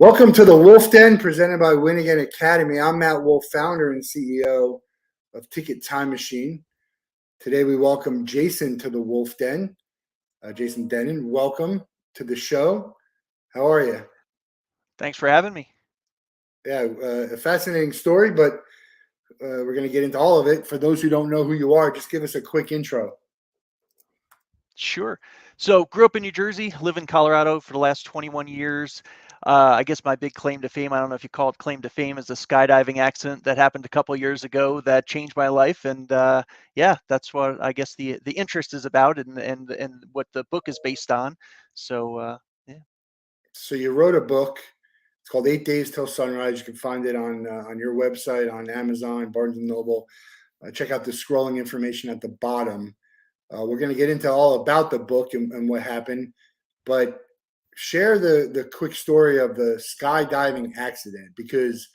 Welcome to the Wolff Den, presented by Win Again Academy. I'm Matt Wolff, founder and CEO of Ticket Time Machine. Today we welcome Jason to the Wolff Den. Jason Dennen, welcome to the show. How are you? Thanks for having me. Yeah, a fascinating story, but we're going to get into all of it. For those who don't know who you are, just give us a quick intro. Sure. So grew up in New Jersey, live in Colorado for the last 21 years. I guess my big claim to fame, I don't know if you call it claim to fame, is a skydiving accident that happened a couple of years ago that changed my life. And yeah, that's what I guess the interest is about and what the book is based on. So yeah. So you wrote a book. It's called 8 Days Till Sunrise. You can find it on your website, on Amazon, Barnes & Noble. Check out the scrolling information at the bottom. We're going to get into all about the book and what happened, but share the quick story of the skydiving accident, because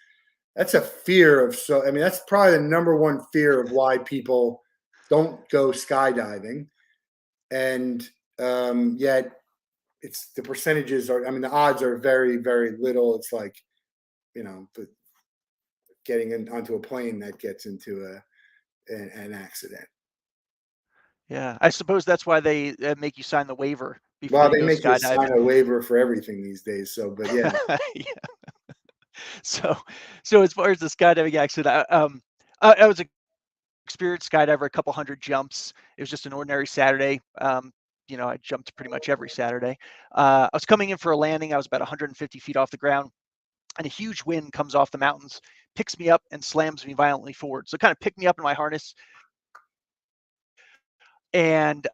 that's a fear of, that's probably the number one fear of why people don't go skydiving. And yet it's the percentages are, the odds are very, very little. It's like, getting onto a plane that gets into an accident. Yeah, I suppose that's why they make you sign the waiver before Well, you they go make you sign skydiving. a waiver for everything these days. So, but yeah. Yeah. So, so as far as the skydiving accident, I was an experienced skydiver, a couple hundred jumps. It was just an ordinary Saturday. I jumped pretty much every Saturday. I was coming in for a landing. I was about 150 feet off the ground, and a huge wind comes off the mountains, picks me up, and slams me violently forward. So it kind of picked me up in my harness, and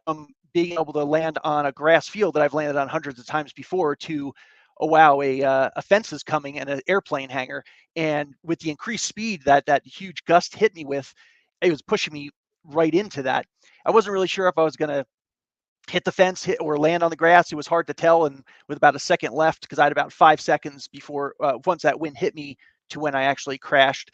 being able to land on a grass field that I've landed on hundreds of times before to, oh wow, a fence is coming and an airplane hangar. And with the increased speed that huge gust hit me with, it was pushing me right into that. I wasn't really sure if I was going to hit the fence, hit or land on the grass. It was hard to tell. And with about a second left, because I had about 5 seconds before once that wind hit me to when I actually crashed,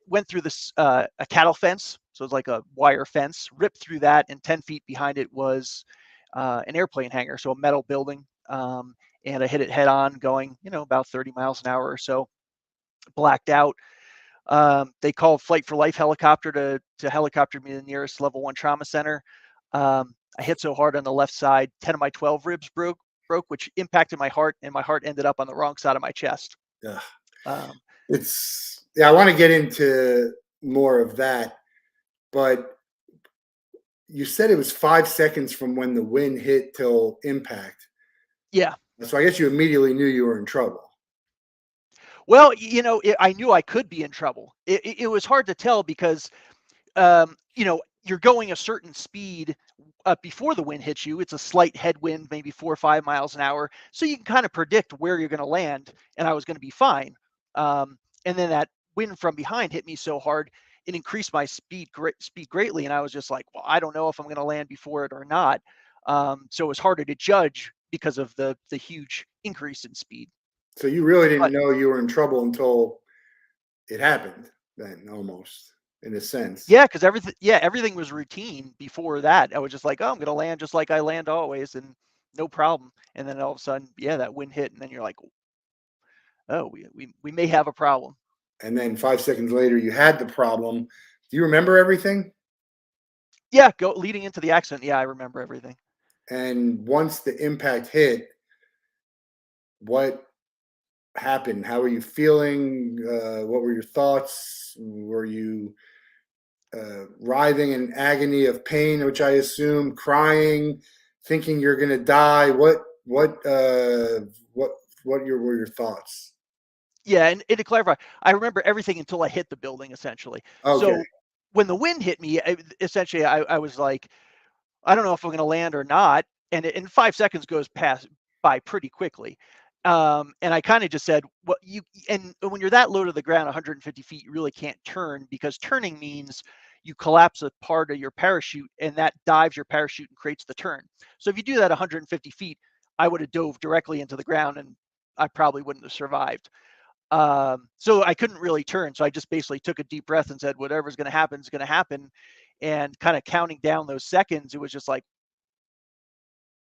went through this a cattle fence, so it's like a wire fence, ripped through that, and 10 feet behind it was an airplane hangar, so a metal building, and I hit it head on, going about 30 miles an hour or so, blacked out. They called Flight for Life helicopter to helicopter me to the nearest level 1 trauma center. I hit so hard on the left side, 10 of my 12 ribs broke, which impacted my heart, and my heart ended up on the wrong side of my chest. Yeah. Um, I want to get into more of that, but you said it was 5 seconds from when the wind hit till impact. yeah. So I guess you immediately knew you were in trouble. Well, I knew I could be in trouble. It was hard to tell because, you're going a certain speed before the wind hits you. It's a slight headwind, maybe 4 or 5 miles an hour. So you can kind of predict where you're going to land, and I was going to be fine. And then that wind from behind hit me so hard, it increased my speed greatly. And I was just like, well, I don't know if I'm going to land before it or not. So it was harder to judge because of the huge increase in speed. So you really didn't But know you were in trouble until it happened, then, almost, in a sense. yeah, because everything was routine before that. I was just like, oh, I'm gonna land just like I land always, and no problem. And then all of a sudden, yeah, that wind hit, and then you're like, oh, we may have a problem. And then 5 seconds later, you had the problem. Do you remember everything? Yeah, leading into the accident. Yeah, I remember everything. And once the impact hit, what happened? How were you feeling? What were your thoughts? Were you writhing in agony of pain, which I assume, crying, thinking you're going to die? What were your thoughts? Yeah, and to clarify, I remember everything until I hit the building, essentially. Okay. So when the wind hit me, essentially, I was like, I don't know if I'm going to land or not. And 5 seconds goes by pretty quickly. And I kind of just said, well, and when you're that low to the ground, 150 feet, you really can't turn, because turning means you collapse a part of your parachute, and that dives your parachute and creates the turn. So if you do that 150 feet, I would have dove directly into the ground, and I probably wouldn't have survived. So I couldn't really turn. So I just basically took a deep breath and said, whatever's going to happen is going to happen. And kind of counting down those seconds, it was just like,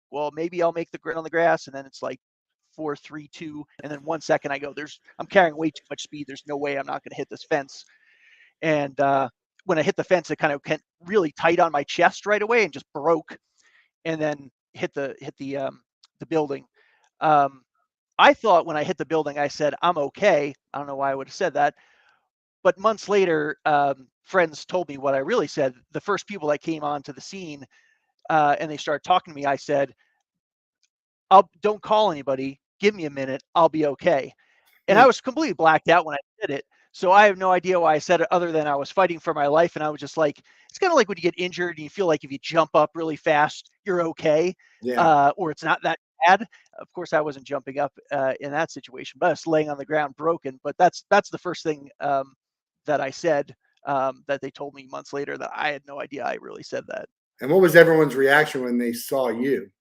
well, maybe I'll make the grid on the grass. And then it's like 4, 3, 2, and then 1 second I go, I'm carrying way too much speed. There's no way I'm not going to hit this fence. And when I hit the fence, it kind of went really tight on my chest right away and just broke, and then hit the building. Um, I thought when I hit the building, I said, I'm okay. I don't know why I would have said that. But months later, friends told me what I really said. The first people that came onto the scene and they started talking to me, I said, don't call anybody. Give me a minute. I'll be okay. And Hmm. I was completely blacked out when I did it. So I have no idea why I said it other than I was fighting for my life. And I was just like, it's kind of like when you get injured and you feel like if you jump up really fast, you're okay, Yeah. or it's not that bad. Of course, I wasn't jumping up in that situation, but I was laying on the ground broken. But that's the first thing that I said, that they told me months later that I had no idea I really said that. And what was everyone's reaction when they saw you?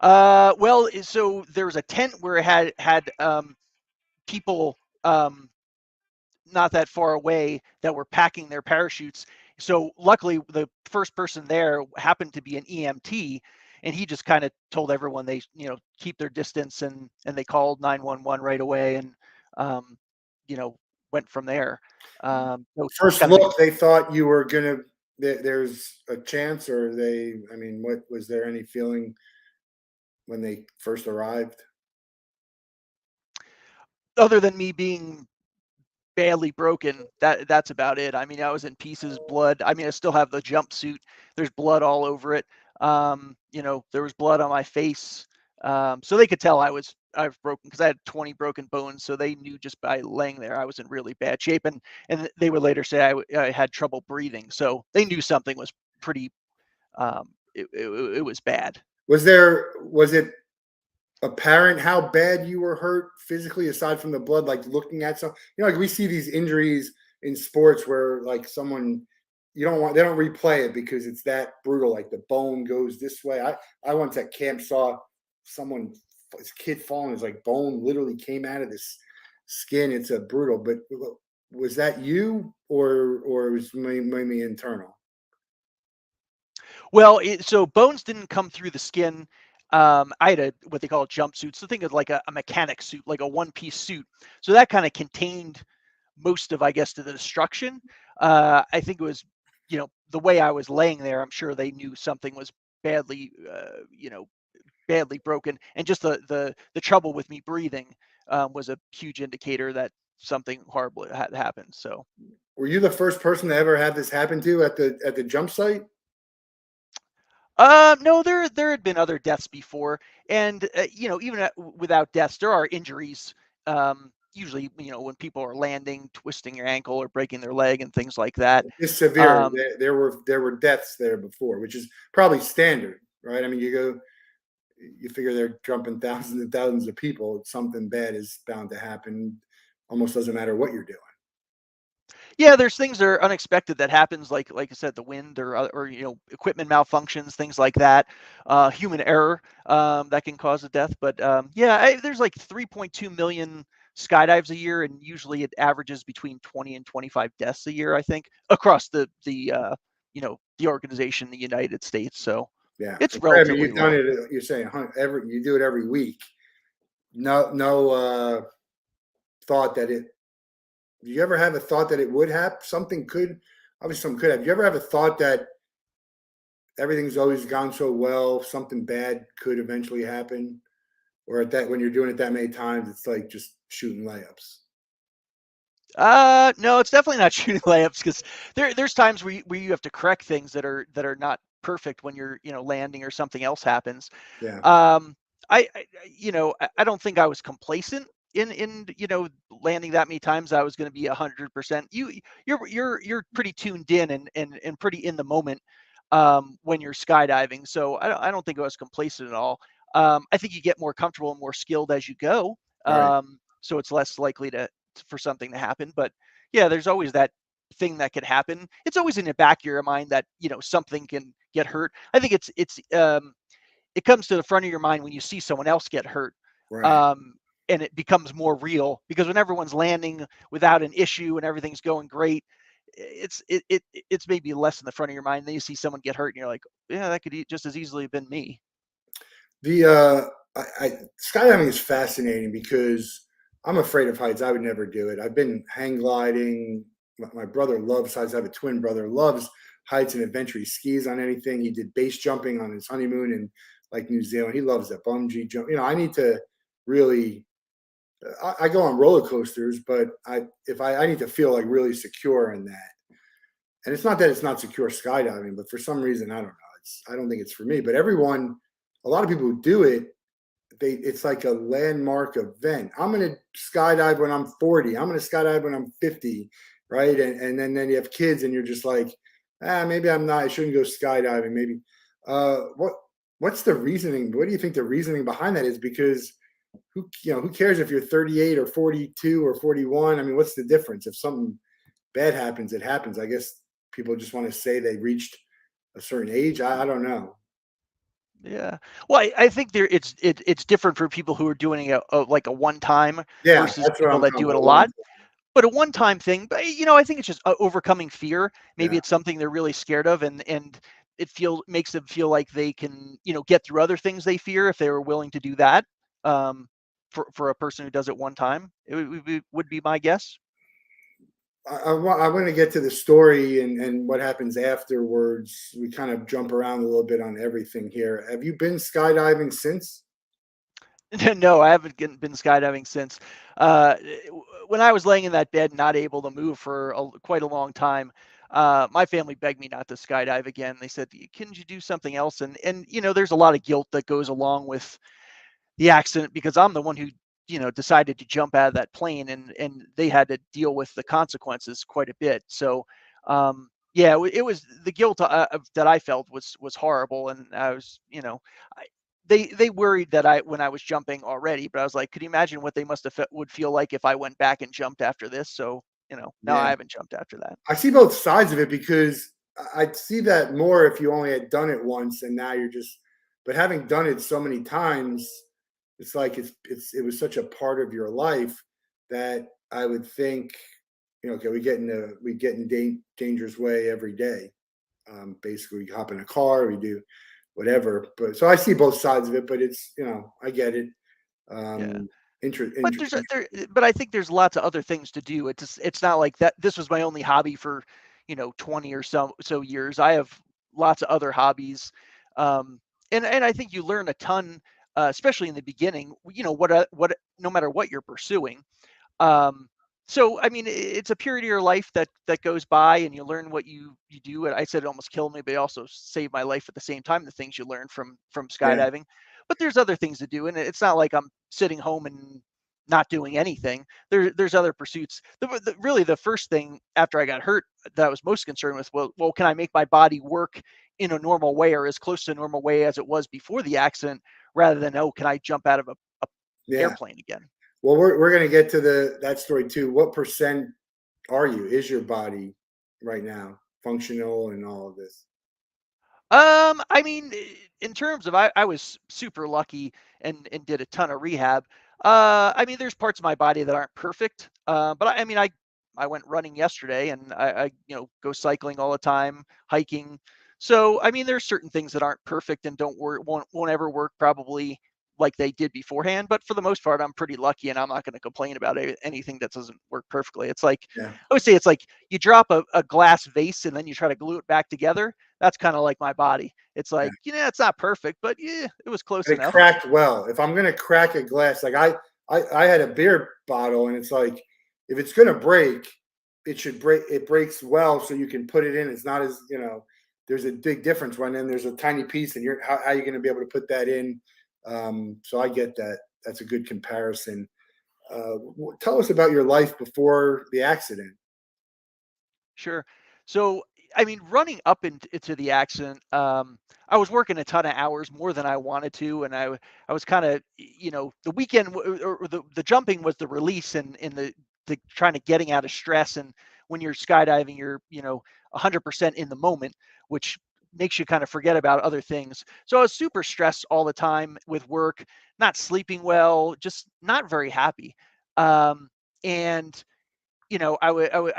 Well, so there was a tent where it had people not that far away that were packing their parachutes. So luckily, the first person there happened to be an EMT, and he just kind of told everyone they keep their distance, and they called 911 right away, and um, you know went from there. So he was First kind of look, they thought you were gonna. There's a chance, or they. I mean, what was there any feeling when they first arrived? other than me being badly broken. That's about it. I mean, I was in pieces, blood. I mean, I still have the jumpsuit. There's blood all over it. There was blood on my face. So they could tell I was broken because I had 20 broken bones. So they knew just by laying there I was in really bad shape, and they would later say I had trouble breathing. So they knew something was pretty. It was bad. Was it apparent how bad you were hurt physically aside from the blood, like looking at some, like we see these injuries in sports where like someone, they don't replay it because it's that brutal, like the bone goes this way. I once at camp saw someone, his kid falling, his like bone literally came out of this skin. It's a brutal, but was that you, or was maybe internal? Well, so bones didn't come through the skin. I had what they call a jumpsuit. So think of like a mechanic suit, like a one-piece suit. So that kind of contained most of, I guess, the destruction. I think it was, the way I was laying there. I'm sure they knew something was badly, badly broken, and just the trouble with me breathing was a huge indicator that something horrible had happened. So. Were you the first person to ever have this happen to at the jump site? No, there had been other deaths before, and even without deaths, there are injuries. Usually, when people are landing, twisting your ankle or breaking their leg and things like that. It's severe. Um, There were deaths there before, which is probably standard, right? I mean, you figure they're jumping thousands and thousands of people. Something bad is bound to happen. Almost doesn't matter what you're doing. yeah, there's things that are unexpected that happens, like I said, the wind or equipment malfunctions, things like that. Human error that can cause a death. But yeah, there's like 3.2 million skydives a year, and usually it averages between 20 and 25 deaths a year, I think, across the organization, the United States. So Yeah, it's I mean, relatively you've done low. it. You're saying you do it every week. No, thought that it. Do you ever have a thought that it would happen? Something could, obviously, something could have. Do you ever have a thought that everything's always gone so well, something bad could eventually happen? Or at that, when you're doing it that many times, it's like just shooting layups. No, it's definitely not shooting layups because there's times where you have to correct things that are not perfect when you're landing or something else happens. Yeah. Um, I don't think I was complacent in landing that many times. I was going to be 100%. You're pretty tuned in and pretty in the moment when you're skydiving. So I don't think I was complacent at all. I think you get more comfortable and more skilled as you go. Right. So it's less likely for something to happen. But yeah, there's always that thing that could happen. It's always in the back of your mind that something can get hurt. I think it comes to the front of your mind when you see someone else get hurt. Right. Um, and it becomes more real because when everyone's landing without an issue and everything's going great, it's maybe less in the front of your mind. Then you see someone get hurt and you're like, yeah, that could just as easily have been me. The skydiving is fascinating because I'm afraid of heights. I would never do it. I've been hang gliding. My brother loves heights. I have a twin brother, loves heights and adventure. He skis on anything. He did base jumping on his honeymoon in like New Zealand. He loves that bungee jump. I need to really. I go on roller coasters, but I need to feel like really secure in that. And it's not that it's not secure skydiving, but for some reason I don't know. I don't think it's for me. But a lot of people who do it, it's like a landmark event. I'm going to skydive when I'm 40. I'm going to skydive when I'm 50, right? And then you have kids, and you're just like, maybe I'm not. I shouldn't go skydiving. Maybe. What's the reasoning? What do you think the reasoning behind that is? Because who cares if you're 38 or 42 or 41? I mean, what's the difference? If something bad happens, it happens. I guess people just want to say they reached a certain age. I don't know. Yeah. Well, I think it's different for people who are doing like a one time Yeah, versus that's what people I'm that talking do it a about. One. lot. But a one time thing, but I think it's just overcoming fear. Maybe Yeah. it's something they're really scared of, and makes them feel like they can get through other things they fear if they were willing to do that. For a person who does it one time, would be my guess. I want to get to the story and what happens afterwards. We kind of jump around a little bit on everything here. Have you been skydiving since? No, I haven't been skydiving since. Uh, when I was laying in that bed, not able to move for quite a long time, my family begged me not to skydive again. They said, "Can you do something else?" And there's a lot of guilt that goes along with the accident because I'm the one who decided to jump out of that plane, and they had to deal with the consequences quite a bit. So yeah, it was the guilt that I felt was horrible, and I was I, they worried that when I was jumping already, but I was like, could you imagine what they must have would feel like if I went back and jumped after this? So now Yeah, I haven't jumped after that. I see both sides of it because I'd see that more if you only had done it once and now you're just, but having done it so many times, it's like it was such a part of your life that I would think, okay, we get in danger's way every day. Basically, we hop in a car, we do whatever. But so I see both sides of it, but it's I get it. Yeah. Um, But but I think there's lots of other things to do. It's not like that. This was my only hobby for 20 or so years. I have lots of other hobbies, um, and I think you learn a ton, especially in the beginning. What no matter what you're pursuing. Um, so I mean, it's a period of your life that goes by, and you learn what you do. And I said it almost killed me, but it also saved my life at the same time. The things you learn from yeah, skydiving, but there's other things to do, and it's not like I'm sitting home and not doing anything. There's other pursuits. Really, the first thing after I got hurt that I was most concerned with, well, can I make my body work in a normal way or as close to a normal way as it was before the accident, rather than can I jump out of a yeah. airplane again? Well, we're gonna get to that story too. What percent is your body right now functional and all of this? I mean, in terms of I was super lucky and did a ton of rehab. I mean, there's parts of my body that aren't perfect. But I mean, I went running yesterday, and I go cycling all the time, hiking. So I mean, there's certain things that aren't perfect and don't work, won't ever work probably like they did beforehand. But for the most part, I'm pretty lucky, and I'm not going to complain about anything that doesn't work perfectly. It's like Yeah, I would say it's like you drop a glass vase and then you try to glue it back together. That's kind of like my body. It's yeah. like, it's not perfect, but yeah, it was close And it enough. cracked well. If I'm gonna crack a glass, like I had a beer bottle, and it's like if it's gonna break, it should break. It breaks well, so you can put it in. It's not as There's a big difference when then there's a tiny piece, and how are you going to be able to put that in? So I get that. That's a good comparison. Tell us about your life before the accident. Sure. So, I mean, running up into the accident, I was working a ton of hours more than I wanted to, and I was kind of, the weekend or the jumping was the release and in the trying to getting out of stress. And when you're skydiving, you're 100% in the moment, which makes you kind of forget about other things. So I was super stressed all the time with work, not sleeping well, just not very happy. And I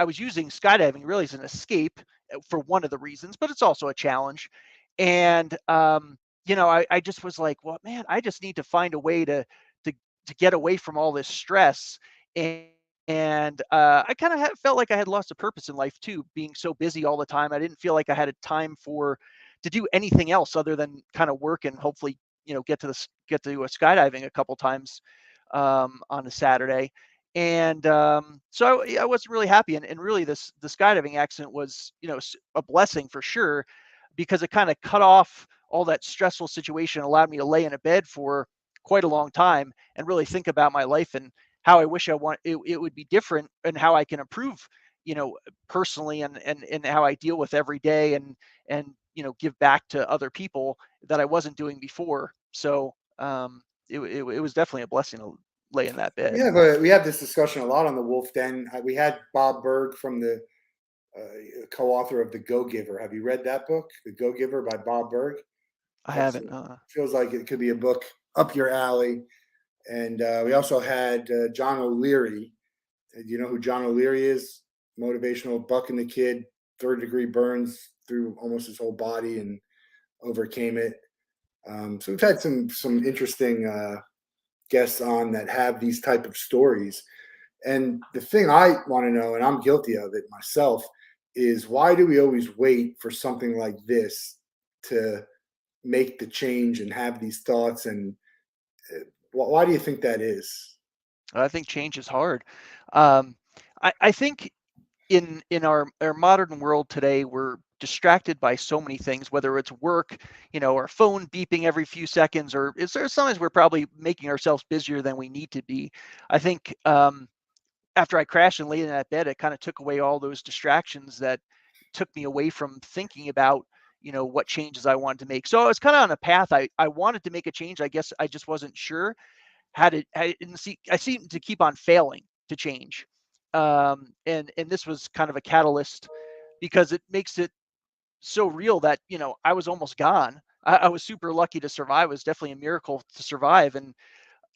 was using skydiving really as an escape for one of the reasons, but it's also a challenge. And I just was like, well, man, I just need to find a way to to get away from all this stress. And I kind of felt like I had lost a purpose in life too, being so busy all the time. I didn't feel like I had a time for to do anything else other than kind of work and hopefully, get to a skydiving a couple times on a Saturday. And so I wasn't really happy. And really, the skydiving accident was, a blessing for sure, because it kind of cut off all that stressful situation, allowed me to lay in a bed for quite a long time and really think about my life and how I wish it would be different, and how I can improve, personally, and how I deal with every day, and give back to other people that I wasn't doing before. So it was definitely a blessing to lay in that bed. Yeah, but we have this discussion a lot on the Wolf Den. We had Bob Berg from the co-author of The Go-Giver. Have you read that book, The Go-Giver by Bob Berg? I That's haven't. feels like it could be a book up your alley. And we also had John O'Leary. Do you know who John O'Leary is? Motivational, bucking the kid, third-degree burns through almost his whole body and overcame it. So we've had some interesting guests on that have these type of stories. And the thing I want to know, and I'm guilty of it myself, is why do we always wait for something like this to make the change and have these thoughts? And why do you think that is? I think change is hard. Um, I think in our modern world today, we're distracted by so many things, whether it's work, our phone beeping every few seconds, or is there sometimes we're probably making ourselves busier than we need to be. I think after I crashed and laid in that bed, it kind of took away all those distractions that took me away from thinking about, what changes I wanted to make. So I was kind of on a path. I wanted to make a change. I guess I just wasn't sure how to. I seem to keep on failing to change, and this was kind of a catalyst, because it makes it so real that I was almost gone. I was super lucky to survive. It was definitely a miracle to survive, and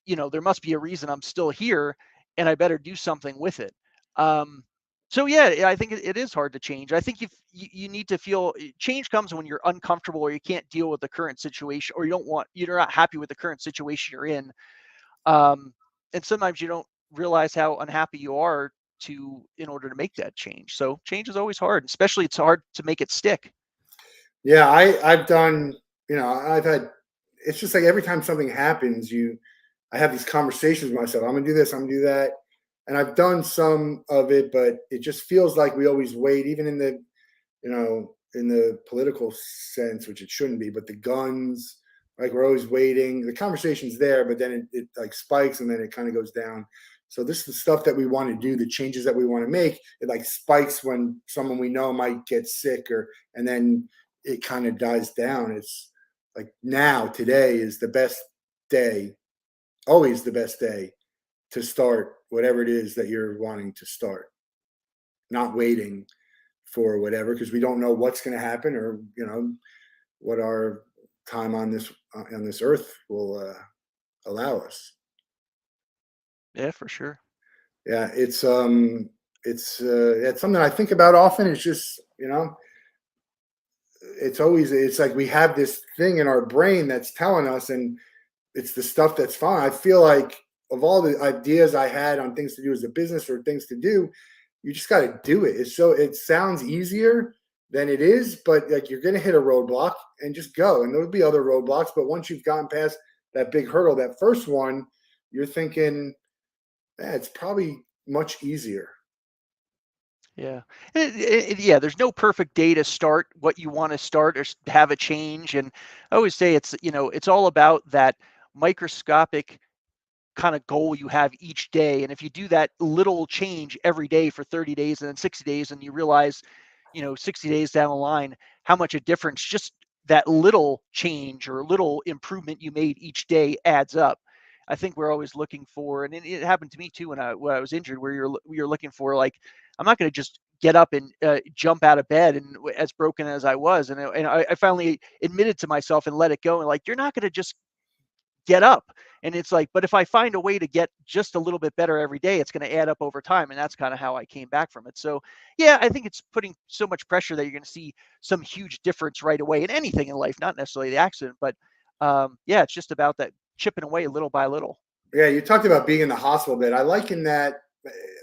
there must be a reason I'm still here, and I better do something with it. Um, so yeah, I think it is hard to change. I think if you need to feel change comes when you're uncomfortable, or you can't deal with the current situation, or you're not happy with the current situation you're in. Um, and sometimes you don't realize how unhappy you are in order to make that change. So change is always hard, especially it's hard to make it stick. Yeah, I've done. I've had. It's just like every time something happens, I have these conversations with myself. I'm gonna do this. I'm gonna do that. And I've done some of it, but it just feels like we always wait, even in the political sense, which it shouldn't be, but the guns, like we're always waiting. The conversation's there, but then it like spikes and then it kind of goes down. So this is the stuff that we want to do, the changes that we want to make. It like spikes when someone we know might get sick, and then it kind of dies down. It's like now, today is the best day, always the best day to start whatever it is that you're wanting to start, not waiting for whatever, because we don't know what's going to happen, or what our time on this earth will allow us. Yeah, for sure. Yeah, it's something I think about often. It's just it's like we have this thing in our brain that's telling us, and it's the stuff that's fun. I feel like of all the ideas I had on things to do as a business or things to do, you just got to do it. It sounds easier than it is, but like you're going to hit a roadblock and just go. And there'll be other roadblocks, but once you've gotten past that big hurdle, that first one, you're thinking, it's probably much easier. Yeah. Yeah, there's no perfect day to start what you want to start, or have a change. And I always say it's all about that microscopic kind of goal you have each day. And if you do that little change every day for 30 days and then 60 days, and you realize, 60 days down the line, how much a difference just that little change or little improvement you made each day adds up. I think we're always looking for, and it happened to me too when I was injured, where you're looking for, like, I'm not going to just get up and jump out of bed, and as broken as I was, and I finally admitted to myself and let it go, and like, you're not going to just get up. And it's like, but if I find a way to get just a little bit better every day, it's going to add up over time. And that's kind of how I came back from it. So yeah, I think it's putting so much pressure that you're going to see some huge difference right away in anything in life, not necessarily the accident, but yeah, it's just about that chipping away little by little. Yeah, you talked about being in the hospital bed. I liken that,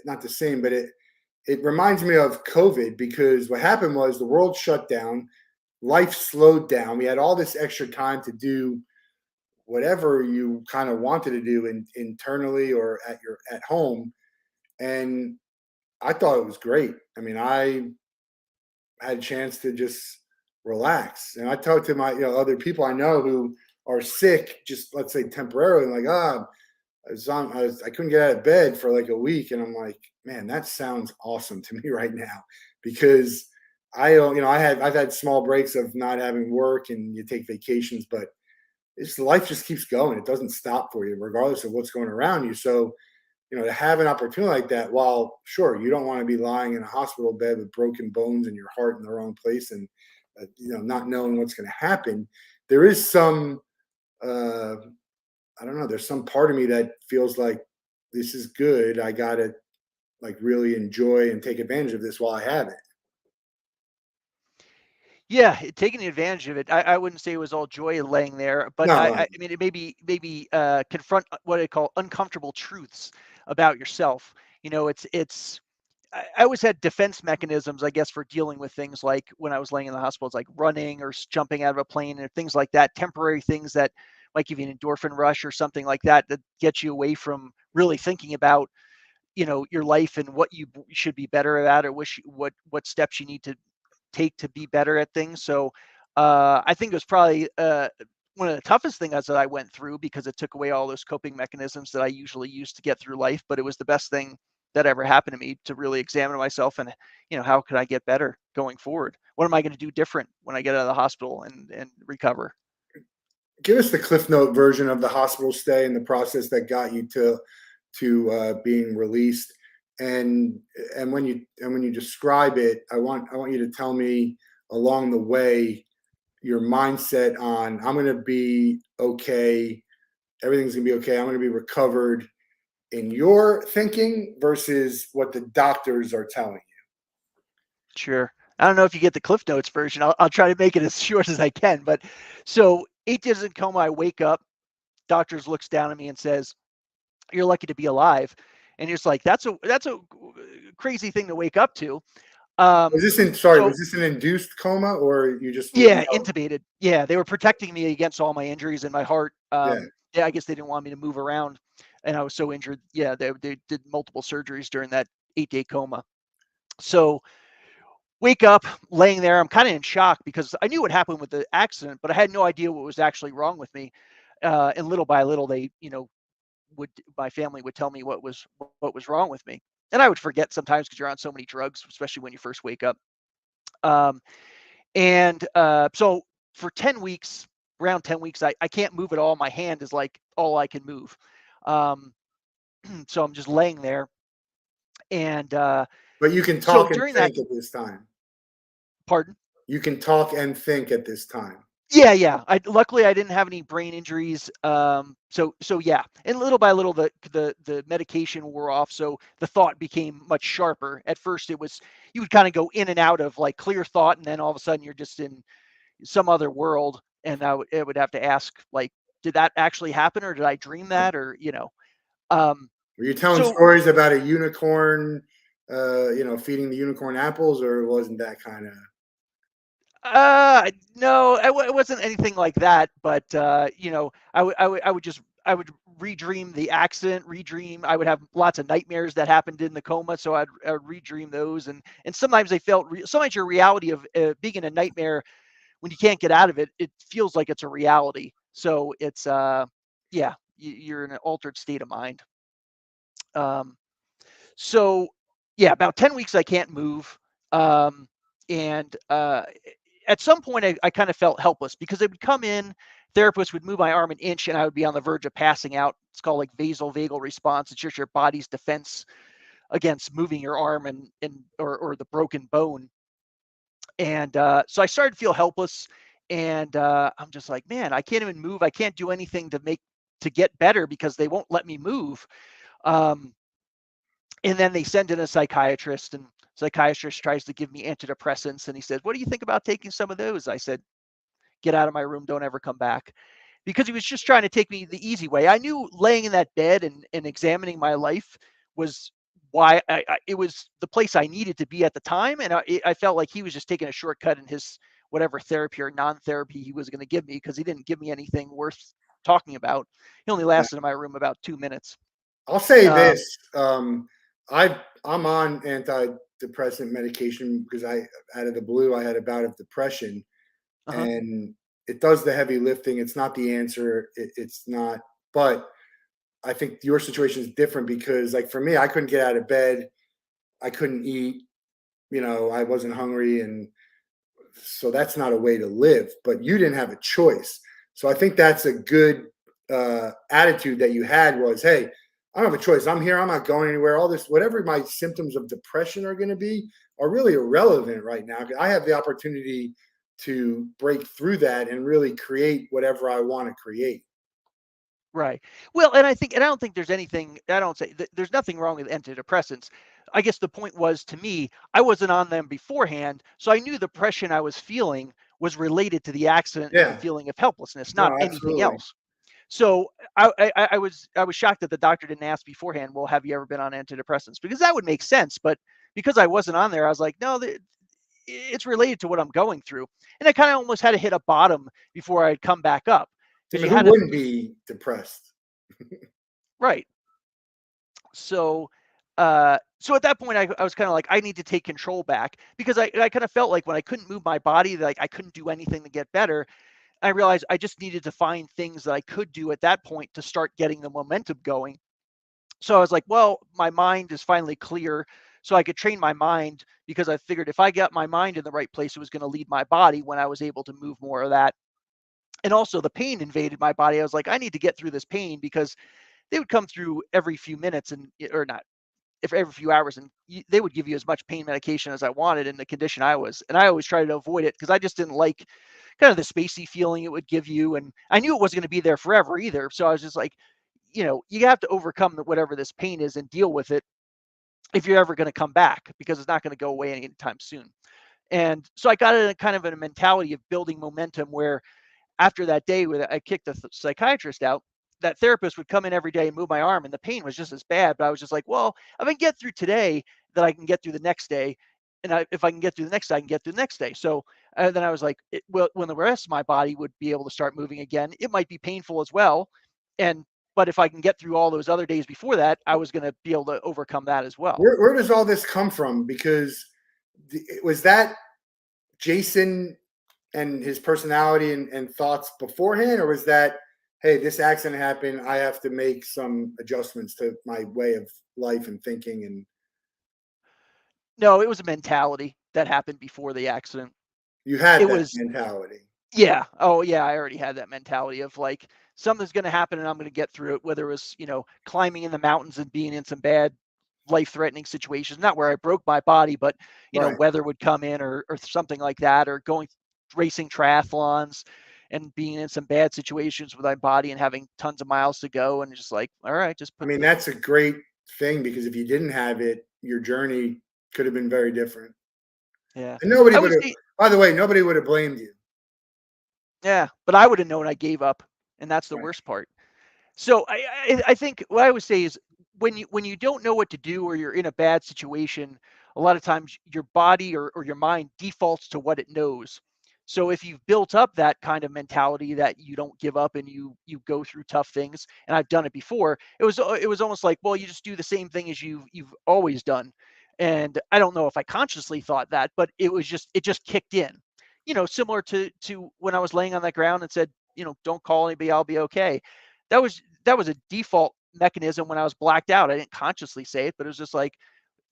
not the same, but it reminds me of COVID, because what happened was the world shut down, life slowed down. We had all this extra time to do whatever you kind of wanted to do internally or at home, and I thought it was great. I mean, I had a chance to just relax. And I talked to my, other people I know who are sick, just let's say temporarily, like, I couldn't get out of bed for like a week. And I'm like, man, that sounds awesome to me right now, because I've had small breaks of not having work, and you take vacations, but life just keeps going. It doesn't stop for you, regardless of what's going around you. So, to have an opportunity like that, while sure, you don't want to be lying in a hospital bed with broken bones and your heart in the wrong place, and not knowing what's going to happen, there is some, I don't know, there's some part of me that feels like this is good. I got to like really enjoy and take advantage of this while I have it. Yeah, taking advantage of it. I wouldn't say it was all joy laying there, but No, I mean, it maybe confront what I call uncomfortable truths about yourself. It's I always had defense mechanisms, I guess, for dealing with things like when I was laying in the hospital, it's like running or jumping out of a plane and things like that, temporary things that might give you an endorphin rush or something like that, that gets you away from really thinking about, your life and what you should be better at, or what steps you need to take to be better at things. So I think it was probably one of the toughest things that I went through, because it took away all those coping mechanisms that I usually use to get through life. But it was the best thing that ever happened to me, to really examine myself and, how could I get better going forward? What am I going to do different when I get out of the hospital and recover? give us the Cliff Note version of the hospital stay and the process that got you to being released. And when you describe it, I want you to tell me along the way your mindset on, I'm going to be okay, everything's going to be okay, I'm going to be recovered, in your thinking versus what the doctors are telling you. Sure. I don't know if you get the Cliff Notes version. I'll try to make it as short as I can. But so 8 days in coma, I wake up. Doctors looks down at me and says, "You're lucky to be alive." And it's like, that's a crazy thing to wake up to. Was Um, this in sorry, so was this an induced coma, or you just yeah, intubated. Yeah, they were protecting me against all my injuries in my heart. yeah. Yeah, I guess they didn't want me to move around, and I was so injured. Yeah, they did multiple surgeries during that 8-day coma. So wake up, laying there. I'm kind of in shock, because I knew what happened with the accident, but I had no idea what was actually wrong with me. And little by little, they, would my family would tell me what was wrong with me, and I would forget sometimes, because you're on so many drugs, especially when you first wake up. Um, and so for 10 weeks, around 10 weeks, I can't move at all. My hand is like all I can move. Um, so I'm just laying there. And But you can so talk and during that, think at this time. pardon? You can talk and think at this time. Yeah, yeah. Luckily I didn't have any brain injuries. So yeah. And little by little, the medication wore off, so the thought became much sharper. At first, it was, you would kind of go in and out of like clear thought, and then all of a sudden you're just in some other world, and it would have to ask, like, did that actually happen, or did I dream that, or Um, Were you telling so stories about a unicorn, feeding the unicorn apples, or wasn't that kind of? no, it wasn't anything like that. But I would redream the accident, redream. I would have lots of nightmares that happened in the coma, so I'd redream those, and sometimes they felt sometimes your reality of being in a nightmare, when you can't get out of it, it feels like it's a reality. So it's yeah, you're in an altered state of mind. Um, so yeah, about 10 weeks I can't move. Um, and at some point I kind of felt helpless, because they would come in, therapists would move my arm an inch, and I would be on the verge of passing out. It's called like vasovagal response. It's just your body's defense against moving your arm or the broken bone. And so I started to feel helpless, and I'm just like, man, I can't even move. I can't do anything to get better, because they won't let me move. Um, and then they send in a psychiatrist, and psychiatrist tries to give me antidepressants, and he said, "What do you think about taking some of those?" I said, "Get out of my room, don't ever come back," because he was just trying to take me the easy way. I knew laying in that bed and examining my life was why it was the place I needed to be at the time. And I felt like he was just taking a shortcut in his whatever therapy or non-therapy he was going to give me, because he didn't give me anything worth talking about. He only Yeah. lasted in my room about 2 minutes. I'll say Um, this. I'm on antidepressant medication because out of the blue, I had a bout of depression, uh-huh. and it does the heavy lifting. It's not the answer. It's not, but I think your situation is different because, like for me, I couldn't get out of bed. I couldn't eat. I wasn't hungry, and so that's not a way to live. But you didn't have a choice. So I think that's a good attitude that you had was, hey, I don't have a choice. I'm here. I'm not going anywhere. All this, whatever my symptoms of depression are going to be, are really irrelevant right now. I have the opportunity to break through that and really create whatever I want to create. Right. Well, and I don't think there's anything, I don't say there's nothing wrong with antidepressants. I guess the point was, to me, I wasn't on them beforehand, so I knew the depression I was feeling was related to the accident and the Yeah. feeling of helplessness, not No, anything absolutely. else. So I was shocked that the doctor didn't ask beforehand, well, have you ever been on antidepressants? Because that would make sense, but because I wasn't on there, I was like, no, it's related to what I'm going through. And I kind of almost had to hit a bottom before I'd come back up, I because mean, you who had to, wouldn't be depressed? right. So so at that point I was kind of like, I need to take control back, because I kind of felt like when I couldn't move my body, like I couldn't do anything to get better. I realized I just needed to find things that I could do at that point to start getting the momentum going. So I was like, well, my mind is finally clear, so I could train my mind, because I figured if I got my mind in the right place, it was going to lead my body when I was able to move more of that. And also the pain invaded my body. I was like, I need to get through this pain, because they would come through every few minutes, and or not, if every few hours, and they would give you as much pain medication as I wanted in the condition I was. And I always tried to avoid it, because I just didn't like kind of the spacey feeling it would give you. And I knew it wasn't going to be there forever either. So I was just like, you have to overcome whatever this pain is and deal with it if you're ever going to come back, because it's not going to go away anytime soon. And so I got in a kind of a mentality of building momentum, where after that day where I kicked the psychiatrist out, that therapist would come in every day and move my arm, and the pain was just as bad. But I was just like, well, if I can get through today, then I can get through the next day. And if I can get through the next day, I can get through the next day. So then I was like, well, when the rest of my body would be able to start moving again, it might be painful as well. And, but if I can get through all those other days before that, I was going to be able to overcome that as well. Where does all this come from? Because was that Jason and his personality and thoughts beforehand, or was that, hey, this accident happened, I have to make some adjustments to my way of life and thinking? And No, it was a mentality that happened before the accident. you had It that was, mentality. yeah. Oh, yeah. I already had that mentality of like, something's going to happen and I'm going to get through it, whether it was, climbing in the mountains and being in some bad life threatening situations, not where I broke my body, but, Right. weather would come in, or something like that, or going racing triathlons and being in some bad situations with my body and having tons of miles to go. And just like, all right, just I put mean, the, that's a great thing because if you didn't have it, your journey could have been very different. yeah. And nobody I would would have, say, by the way, nobody would have blamed you. yeah, but I would have known I gave up. And that's the Right. worst part. So I think what I would say is, when you don't know what to do, or you're in a bad situation, a lot of times your body, or your mind defaults to what it knows. So if you've built up that kind of mentality that you don't give up and you go through tough things, and I've done it before, it was almost like, well, you just do the same thing as you've always done. And I don't know if I consciously thought that, but it just kicked in. Similar to when I was laying on the ground and said, don't call anybody, I'll be okay. That was a default mechanism when I was blacked out. I didn't consciously say it, but it was just like,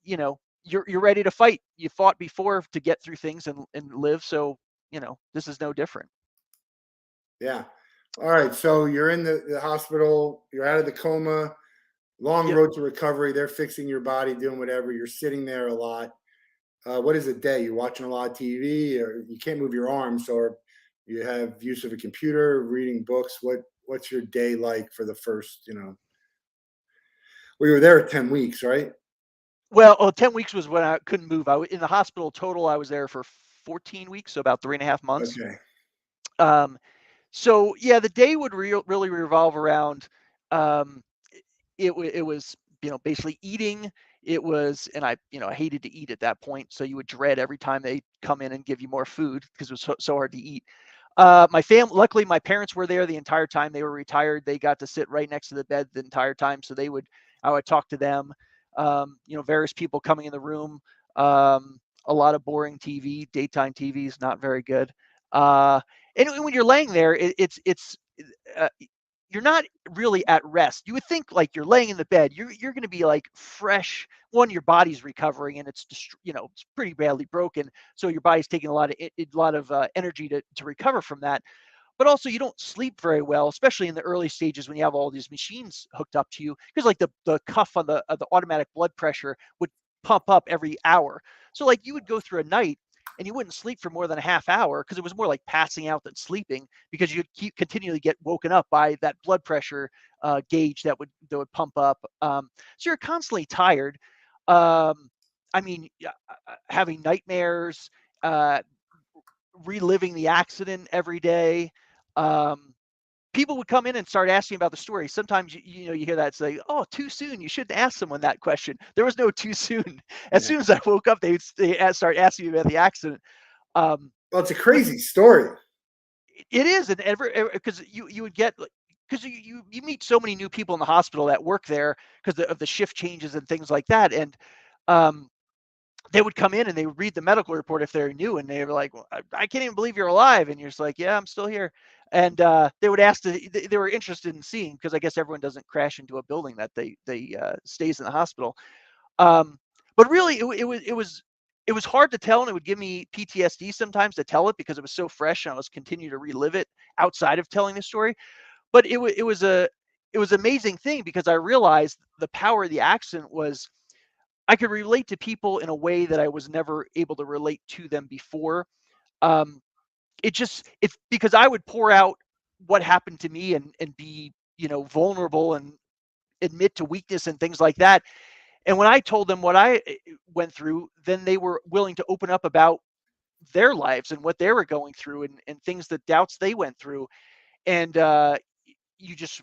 you're ready to fight. You fought before to get through things and live. So, this is no different. Yeah. All right. So you're in the hospital, you're out of the coma, long Yep. road to recovery. They're fixing your body, doing whatever. You're sitting there a lot. What is a day? You're watching a lot of TV, or you can't move your arms, or you have use of a computer, reading books. What's your day like for the first? We were there 10 weeks, right? Well, 10 weeks was when I couldn't move. In the hospital total. I was there for 14 weeks, so about 3.5 months. Okay. Um, So yeah, the day would really revolve around um, it was basically eating. It was, and I hated to eat at that point, so you would dread every time they come in and give you more food because it was so hard to eat. My family, luckily, my parents were there the entire time. They were retired. They got to sit right next to the bed the entire time, so I would talk to them. Various people coming in the room. A lot of boring TV, daytime TV is not very good. And when you're laying there, it's uh, you're not really at rest. You would think like you're laying in the bed, you're going to be like fresh. One, your body's recovering and it's just it's pretty badly broken, so your body's taking a lot of energy to recover from that. But also you don't sleep very well, especially in the early stages when you have all these machines hooked up to you, because like the cuff on the automatic blood pressure would pump up every hour. So like you would go through a night and you wouldn't sleep for more than a half hour because it was more like passing out than sleeping, because you'd keep continually get woken up by that blood pressure gauge that would pump up. So you're constantly tired. Um, I mean, having nightmares, uh, reliving the accident every day. Um, People would come in and start asking about the story. Sometimes you hear that say, "Oh, too soon. You shouldn't ask someone that question." There was no too soon. As Yeah. soon as I woke up, they start asking me about the accident. Well, it's a But crazy story. it is, and because you would get, because you meet so many new people in the hospital that work there because of the shift changes and things like that, and um, they would come in and they would read the medical report if they're new, and they were like, well, I can't even believe you're alive, and you're just like, yeah, I'm still here. And they would ask they were interested in seeing, because I guess everyone doesn't crash into a building that they stays in the hospital. um, but really it was hard to tell, and it would give me PTSD sometimes to tell it because it was so fresh and I was continue to relive it outside of telling the story. But it was an amazing thing because I realized the power of the accident was I could relate to people in a way that I was never able to relate to them before. Um, it's because I would pour out what happened to me and be vulnerable and admit to weakness and things like that. And when I told them what I went through, then they were willing to open up about their lives and what they were going through, and things, the doubts they went through. And you just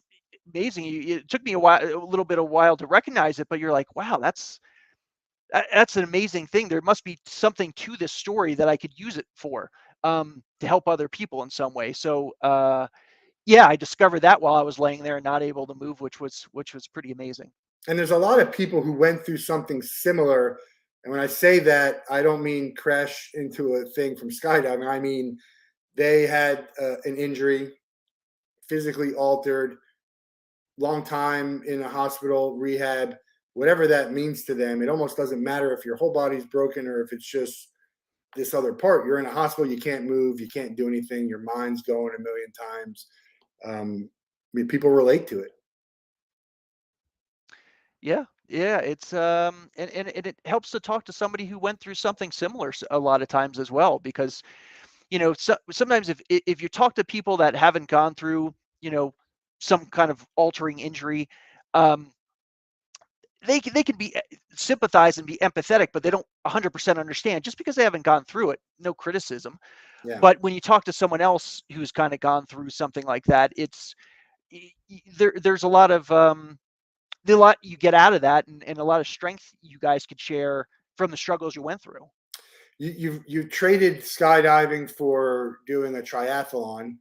amazing. It took me a while to recognize it, but you're like, wow, that's an amazing thing. There must be something to this story that I could use it for, to help other people in some way. So yeah, I discovered that while I was laying there and not able to move, which was pretty amazing. And there's a lot of people who went through something similar. And when I say that, I don't mean crash into a thing from skydiving. I mean they had an injury, physically altered, long time in a hospital, rehab, whatever that means to them. It almost doesn't matter if your whole body's broken or if it's just this other part. You're in a hospital, you can't move, you can't do anything, your mind's going a million times. I mean, people relate to it. Yeah, yeah, it's and it helps to talk to somebody who went through something similar a lot of times as well, because sometimes if you talk to people that haven't gone through you know some kind of altering injury, um, they can be sympathize and be empathetic, but they don't 100% understand just because they haven't gone through it. No criticism. Yeah. But when you talk to someone else who's kind of gone through something like that, there's a lot you get out of that, and a lot of strength you guys could share from the struggles you went through. You traded skydiving for doing a triathlon,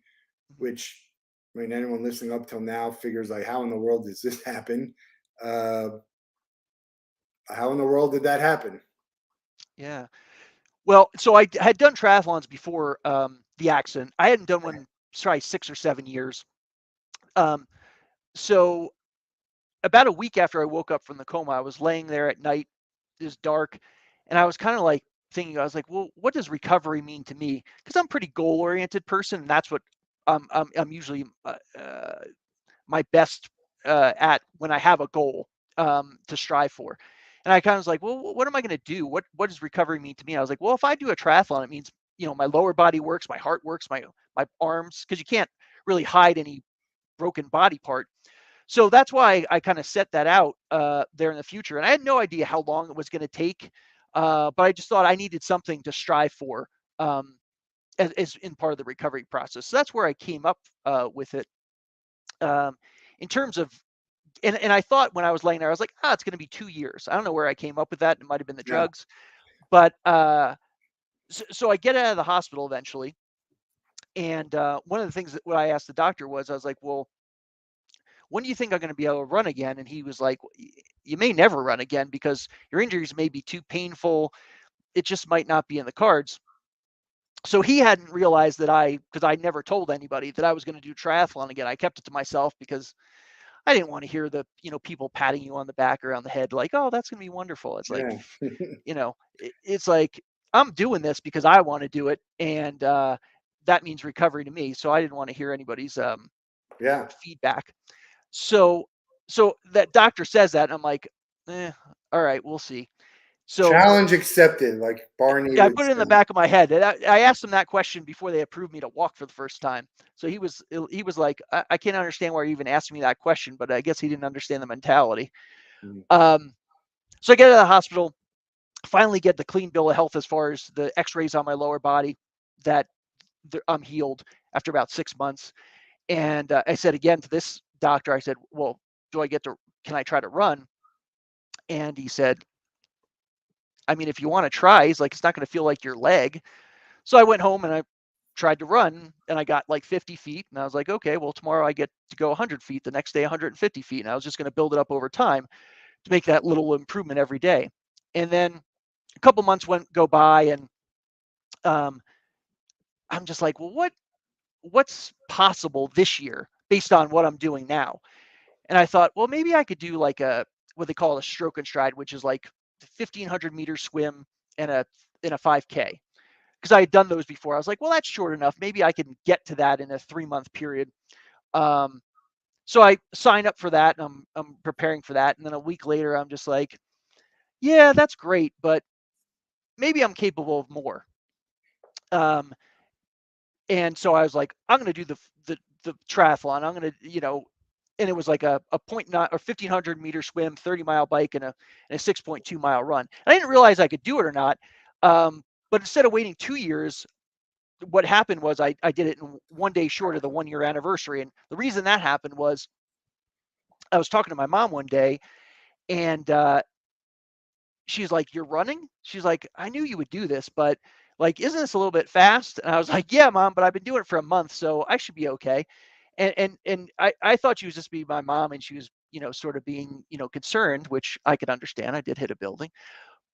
which, I mean, anyone listening up till now figures like, how in the world does this happen? Uh, how in the world did that happen? Yeah. Well, so I had done triathlons before the accident. I hadn't done one, sorry, 6 or 7 years. Um, so about a week after I woke up from the coma, I was laying there at night. It was dark, and I was kind of like thinking, I was like, well, what does recovery mean to me? Because I'm a pretty goal-oriented person, and that's what I'm usually my best at when I have a goal to strive for. And I kind of was like, well, what am I going to do? What does recovery mean to me? I was like, well, if I do a triathlon, it means my lower body works, my heart works, my arms, because you can't really hide any broken body part. So that's why I kind of set that out there in the future. And I had no idea how long it was going to take, but I just thought I needed something to strive for. Um, as in part of the recovery process. So that's where I came up with it. In terms of, and I thought when I was laying there, I was like, it's going to be 2 years. I don't know where I came up with that. It might have been the Yeah. drugs, but so I get out of the hospital eventually. And one of the things that what I asked the doctor was, I was like, well, when do you think I'm going to be able to run again? And he was like, you may never run again because your injuries may be too painful. It just might not be in the cards. So he hadn't realized that because I never told anybody that I was going to do triathlon again. I kept it to myself because I didn't want to hear the, people patting you on the back or on the head, like, oh, that's going to be wonderful. It's like, Yeah. it's like, I'm doing this because I want to do it. And that means recovery to me. So I didn't want to hear anybody's Yeah. feedback. So that doctor says that, and I'm like, all right, we'll see. So Challenge accepted, like Barney yeah, I would put it in the say. back of my head. And I asked him that question before they approved me to walk for the first time. So he was like, I can't understand why you even asked me that question, but I guess he didn't understand the mentality. Mm. So I get out of the hospital, finally get the clean bill of health as far as the X-rays on my lower body that I'm healed after about 6 months. And I said again to this doctor, I said, well, can I try to run? And he said, I mean, if you want to try, he's like, it's not going to feel like your leg. So I went home and I tried to run and I got like 50 feet. And I was like, okay, well, tomorrow I get to go 100 feet, the next day 150 feet. And I was just going to build it up over time to make that little improvement every day. And then a couple months go by, and I'm just like, well, what's possible this year based on what I'm doing now? And I thought, well, maybe I could do like what they call a stroke and stride, which is like 1,500-meter swim and a 5K. Because I had done those before. I was like, well, that's short enough. Maybe I can get to that in a 3-month period. So I signed up for that, and I'm preparing for that. And then a week later, I'm just like, yeah, that's great, but maybe I'm capable of more. And so I was like, I'm going to do the triathlon. I'm going to, and it was like a 0.9 or 1,500-meter swim, 30-mile bike, and a 6.2-mile run. And I didn't realize I could do it or not. But instead of waiting 2 years, what happened was I did it in 1 day short of the 1-year anniversary. And the reason that happened was I was talking to my mom one day, and she's like, you're running? She's like, I knew you would do this, but like, isn't this a little bit fast? And I was like, yeah, Mom, but I've been doing it for a month, so I should be okay. And I thought she was just being my mom, and she was, sort of being, concerned, which I could understand. I did hit a building.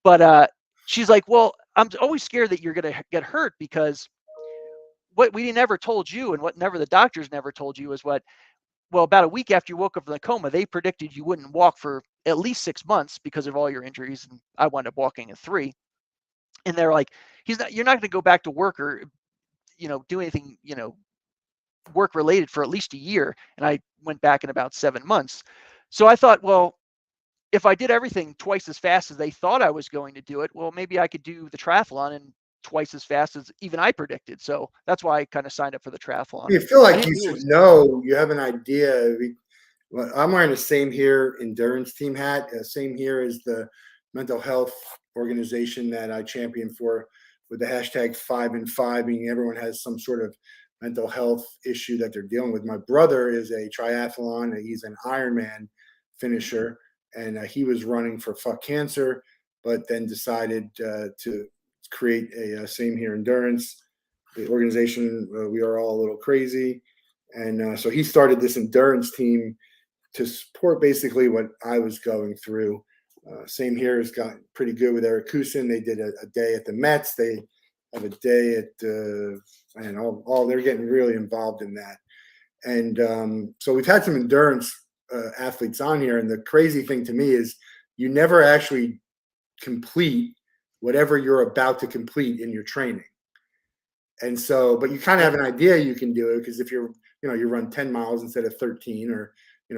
But she's like, well, I'm always scared that you're going to get hurt, because what we never told you, and what the doctors never told you, is well, about a week after you woke up from the coma, they predicted you wouldn't walk for at least 6 months because of all your injuries. And I wound up walking in 3. And they're like, you're not going to go back to work or, do anything, work related for at least a year. And I went back in about 7 months. So I thought, well, if I did everything twice as fast as they thought I was going to do it, well, maybe I could do the triathlon in twice as fast as even I predicted. So that's why I kind of signed up for the triathlon. You feel I like didn't you knew it should was. know. You have an idea. Well, I'm wearing the Same Here endurance team hat. Same Here is the mental health organization that I champion for, with the hashtag 5 and 5, meaning everyone has some sort of mental health issue that they're dealing with. My brother is a triathlon. He's an Ironman finisher, and he was running for Fuck Cancer, but then decided to create a Same Here endurance. The organization, we are all a little crazy. And so he started this endurance team to support basically what I was going through. Same Here has gotten pretty good with Eric Kusin. They did a day at the Mets. They have a day at, and all they're getting really involved in that. And so we've had some endurance athletes on here. And the crazy thing to me is you never actually complete whatever you're about to complete in your training. And so, but you kind of have an idea you can do it, because if you run 10 miles instead of 13, or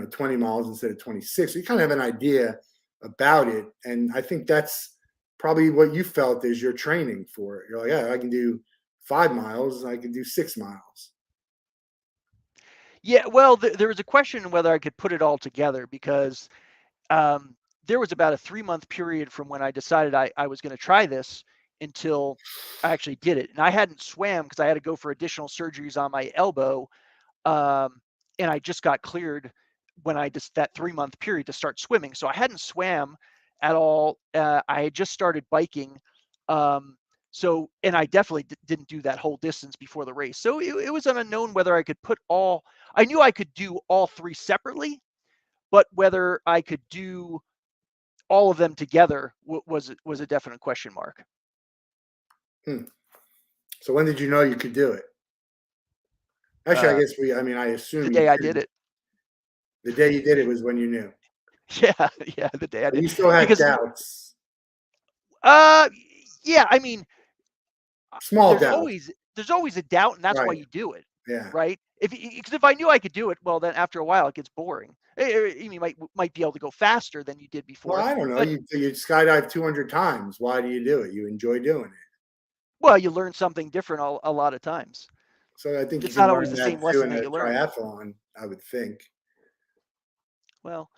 20 miles instead of 26. So you kind of have an idea about it. And I think that's probably what you felt is your training for it. You're like, yeah, I can do 5 miles. I can do 6 miles. Yeah, well, there was a question whether I could put it all together, because there was about a 3-month period from when I decided I was going to try this until I actually did it. And I hadn't swam because I had to go for additional surgeries on my elbow. And I just got cleared when I just that 3-month period to start swimming. So I hadn't swam at all. I had just started biking. And I definitely didn't do that whole distance before the race. So it was an unknown whether I could I knew I could do all three separately, but whether I could do all of them together was a definite question mark. So when did you know you could do it? Actually, I Uh, guess I mean, I the assume you day I did did. it. The day you did it was when you knew. Yeah, yeah, the day I But did. you still had Because doubts, uh yeah, I mean, small there's doubts, always a doubt, and that's why right? you do it, Yeah. right? Because if I knew I could do it, well, then after a while it gets boring. You might be able to go faster than you did Well, before, I don't know. but You skydive 200 times. Why do you do it? You enjoy doing it. well, you learn something different a lot of times. So I think you It's can not always learn the that same too lesson in that a you learn. triathlon, I would think. Well,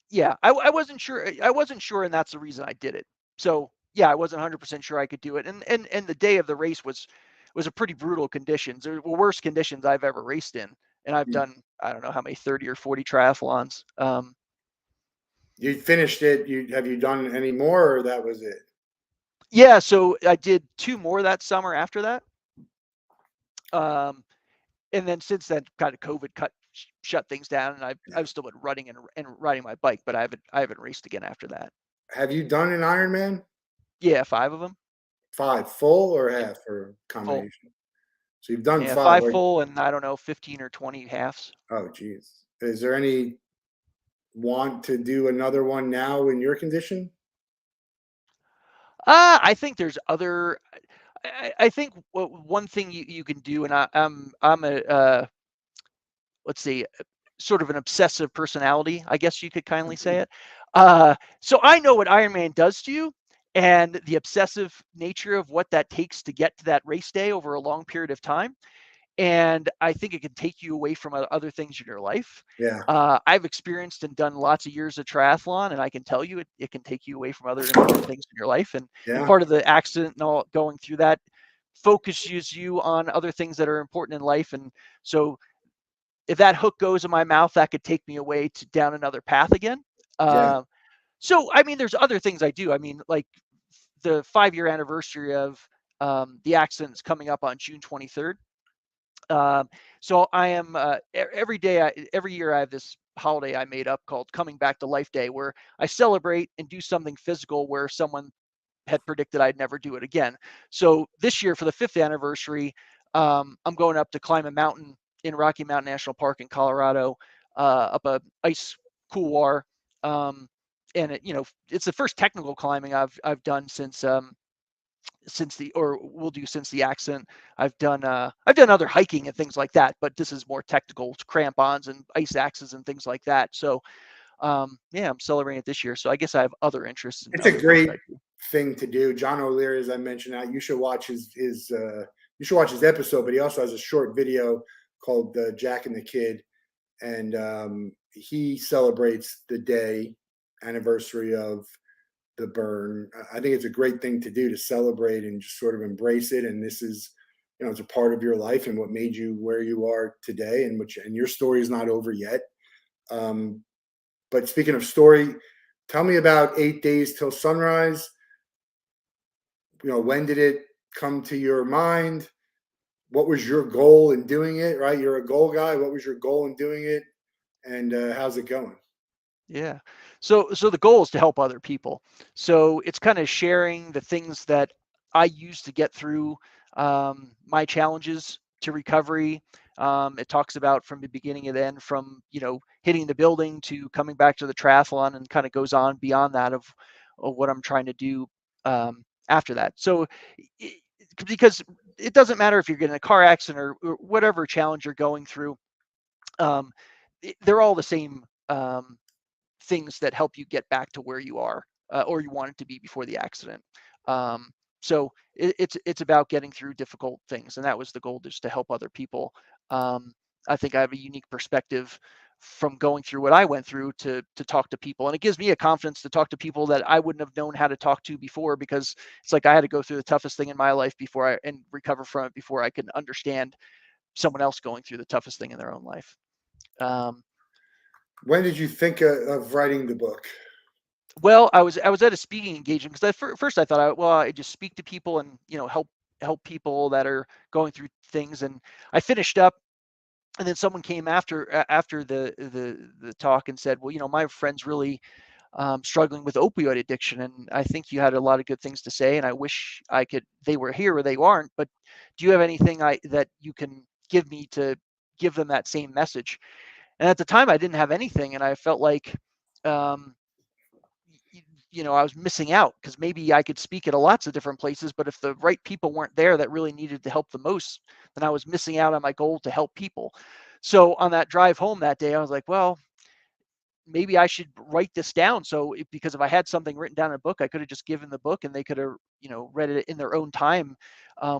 yeah, I wasn't sure. I wasn't sure, and that's the reason I did it. So yeah, I wasn't 100% sure I could do it. And the day of the race was a pretty brutal conditions. There were worst conditions I've ever raced in, and I've Mm. done I don't know how many 30 or 40 triathlons. You finished it. Have you done any more, or that was it? Yeah, so I did two more that summer after that. Um, and then since then, kind of COVID shut things down, and I've still been running and riding my bike, but I haven't raced again after that. Have you done an Ironman? Yeah, 5 of them. 5 full or Yep, half or full. combination? So you've done Yeah, 5. 5 full and I don't know, 15 or 20 halves. Oh, geez. Is there any want to do another one now in your condition? I think there's other. I think one thing you can do, and I'm a let's see, sort of an obsessive personality, I guess you could kindly say it. So I know what Ironman does to you, and the obsessive nature of what that takes to get to that race day over a long period of time. And I think it can take you away from other things in your life. Yeah. I've experienced and done lots of years of triathlon, and I can tell you it can take you away from other important things in your life. And Yeah. part of the accident and all going through that focuses you on other things that are important in life. And so if that hook goes in my mouth, that could take me away to down another path again. Yeah. Uh, so I mean, there's other things I do. I mean, like the 5-year anniversary of the accident is coming up on June 23rd. So I am every day, every year I have this holiday I made up called Coming Back to Life Day, where I celebrate and do something physical where someone had predicted I'd never do it again. So this year for the 5th anniversary, I'm going up to climb a mountain in Rocky Mountain National Park in Colorado, up a ice couloir. And it's the first technical climbing I've done since the or will do since the accident. I've done other hiking and things like that, but this is more technical, crampons and ice axes and things like that. So yeah, I'm celebrating it this year. So I guess I have other interests and It's a other things great I do. thing to do. John O'Leary, as I mentioned, you should watch his episode, but he also has a short video called Jack and the Kid, and he celebrates the day anniversary of the burn. I think it's a great thing to do, to celebrate and just sort of embrace it. And this is, it's a part of your life and what made you where you are today, and your story is not over yet. Um, but speaking of story, tell me about 8 days till sunrise. When did it come to your mind? What was your goal in doing it? Right, you're a goal guy. What was your goal in doing it, and how's it going? Yeah. So the goal is to help other people. So it's kind of sharing the things that I use to get through my challenges to recovery. It talks about from the beginning and end, from hitting the building to coming back to the triathlon, and kind of goes on beyond that of what I'm trying to do after that. So it, because it doesn't matter if you're getting a car accident or whatever challenge you're going through, um, they're all the same. Things that help you get back to where you are or you wanted to be before the accident. Um, so it's about getting through difficult things, and that was the goal, just to help other people. I think I have a unique perspective from going through what I went through to talk to people. And it gives me a confidence to talk to people that I wouldn't have known how to talk to before, because it's like I had to go through the toughest thing in my life and recover from it before I could understand someone else going through the toughest thing in their own life. Um, When did you think of writing the book? well, I was at a speaking engagement, because first I thought, I just speak to people and help people that are going through things. And I finished up, and then someone came after the talk and said, well, my friend's really struggling with opioid addiction, and I think you had a lot of good things to say, and I wish they were here or they aren't, but do you have anything that you can give me to give them that same message? And at the time I didn't have anything, and I felt like um, I was missing out, because maybe I could speak at lots of different places, but if the right people weren't there that really needed to help the most, then I was missing out on my goal to help people. So on that drive home that day, I was like, well, maybe I should write this down. Because if I had something written down in a book, I could have just given the book, and they could have, read it in their own time,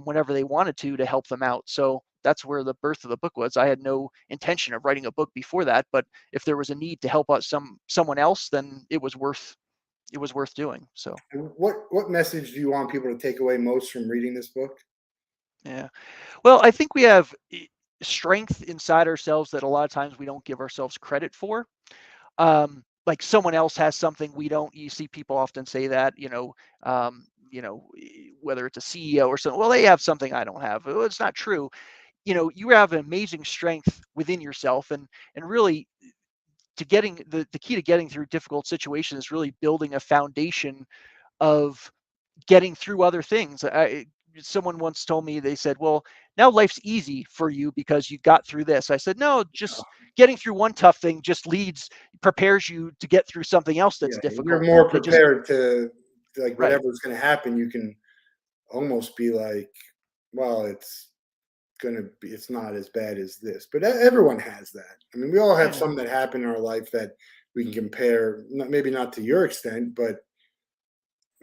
whenever they wanted to help them out. So that's where the birth of the book was. I had no intention of writing a book before that, but if there was a need to help out someone else, then it was worth doing. So And what message do you want people to take away most from reading this book? yeah, well, I think we have strength inside ourselves that a lot of times we don't give ourselves credit for. Like someone else has something we don't. You see people often say that, whether it's a CEO or something, well, they have something I don't have. Well, it's not true. You have an amazing strength within yourself, and really, the key to getting through difficult situations is really building a foundation of getting through other things. Someone once told me, they said, well, now life's easy for you because you got through this. I said, no, just getting through one tough thing just prepares you to get through something else that's Yeah, you're difficult. more It just, prepared to like right. whatever's going to happen. You can almost be like, well, it's not as bad as this. But everyone has that. I mean, we all have Yeah. something that happened in our life that we can compare. Maybe not to your extent, but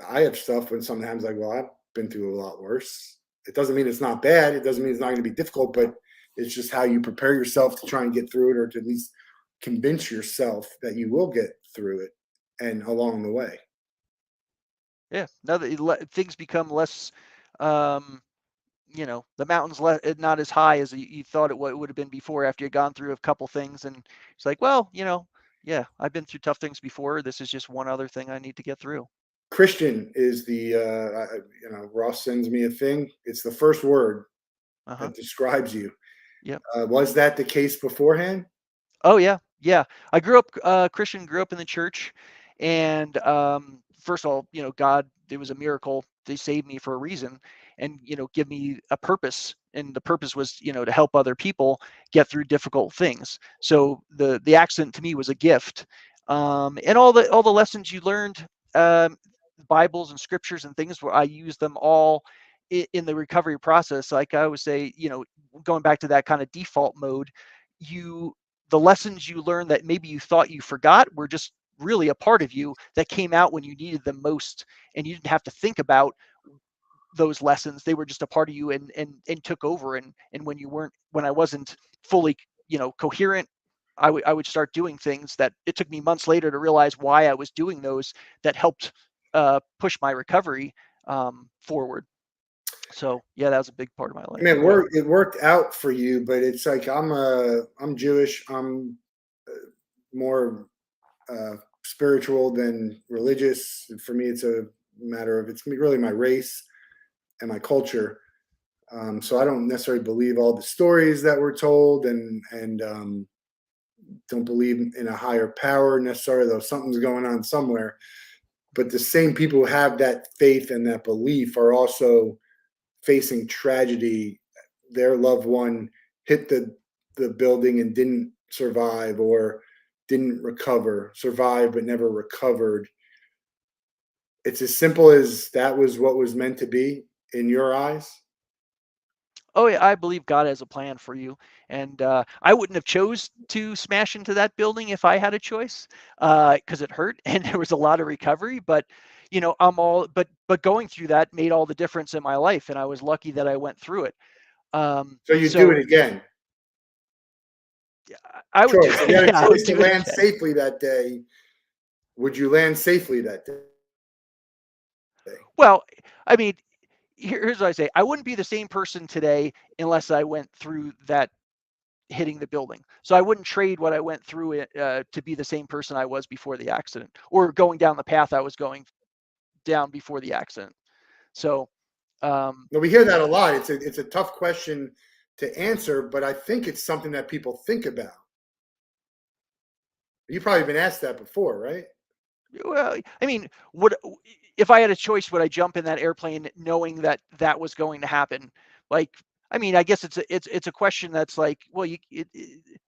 I have stuff when sometimes like, well, I've been through a lot worse. It doesn't mean it's not bad. It doesn't mean it's not going to be difficult, but it's just how you prepare yourself to try and get through it, or to at least convince yourself that you will get through it and along the way. Yeah. Now that things become less, um, the mountain's not as high as you thought it would have been before, after you've gone through a couple things. And it's like, well, yeah, I've been through tough things before. This is just one other thing I need to get through. Christian is Ross sends me a thing. It's the first word Uh-huh. that describes you. Yep. Was that the case beforehand? Oh yeah, yeah. I grew up Christian, grew up in the church, and first of all, God, it was a miracle. They saved me for a reason, and give me a purpose. And the purpose was, to help other people get through difficult things. So the accident to me was a gift, and all the lessons you learned, Bibles and scriptures and things, where I use them all in the recovery process. Like I always say, going back to that kind of default mode, you the lessons you learned that maybe you thought you forgot were just really a part of you that came out when you needed them most, and you didn't have to think about those lessons. They were just a part of you, and took over. And when I wasn't fully coherent, I would start doing things that it took me months later to realize why I was doing those, that helped push my recovery forward. So yeah, that was a big part of my I life. mean, Go ahead. it worked out for you, but it's like I'm Jewish. I'm more spiritual than religious. For me, it's a matter of it's really my race and my culture. So I don't necessarily believe all the stories that were told, and don't believe in a higher power necessarily, though something's going on somewhere. But the same people who have that faith and that belief are also facing tragedy. Their loved one hit the building and didn't survive, or didn't recover, survived but never recovered. It's as simple as that was what was meant to be in your eyes. Oh yeah, I believe God has a plan for you, and I wouldn't have chose to smash into that building if I had a choice, because it hurt and there was a lot of recovery. But but going through that made all the difference in my life, and I was lucky that I went through it. So you do it So again. I would do Choice. If you had a yeah, I would choice to do it land again. safely that day, would you land safely that day? Well, I mean, here's what I say. I wouldn't be the same person today unless I went through that hitting the building. So I wouldn't trade what I went through it to be the same person I was before the accident, or going down the path I was going down before the accident. So, Well, we hear that a lot. It's a tough question to answer, but I think it's something that people think about. You've probably been asked that before, right? well, I mean, would if I had a choice, would I jump in that airplane knowing that that was going to happen? Like, I mean, I guess it's a question that's like, well, it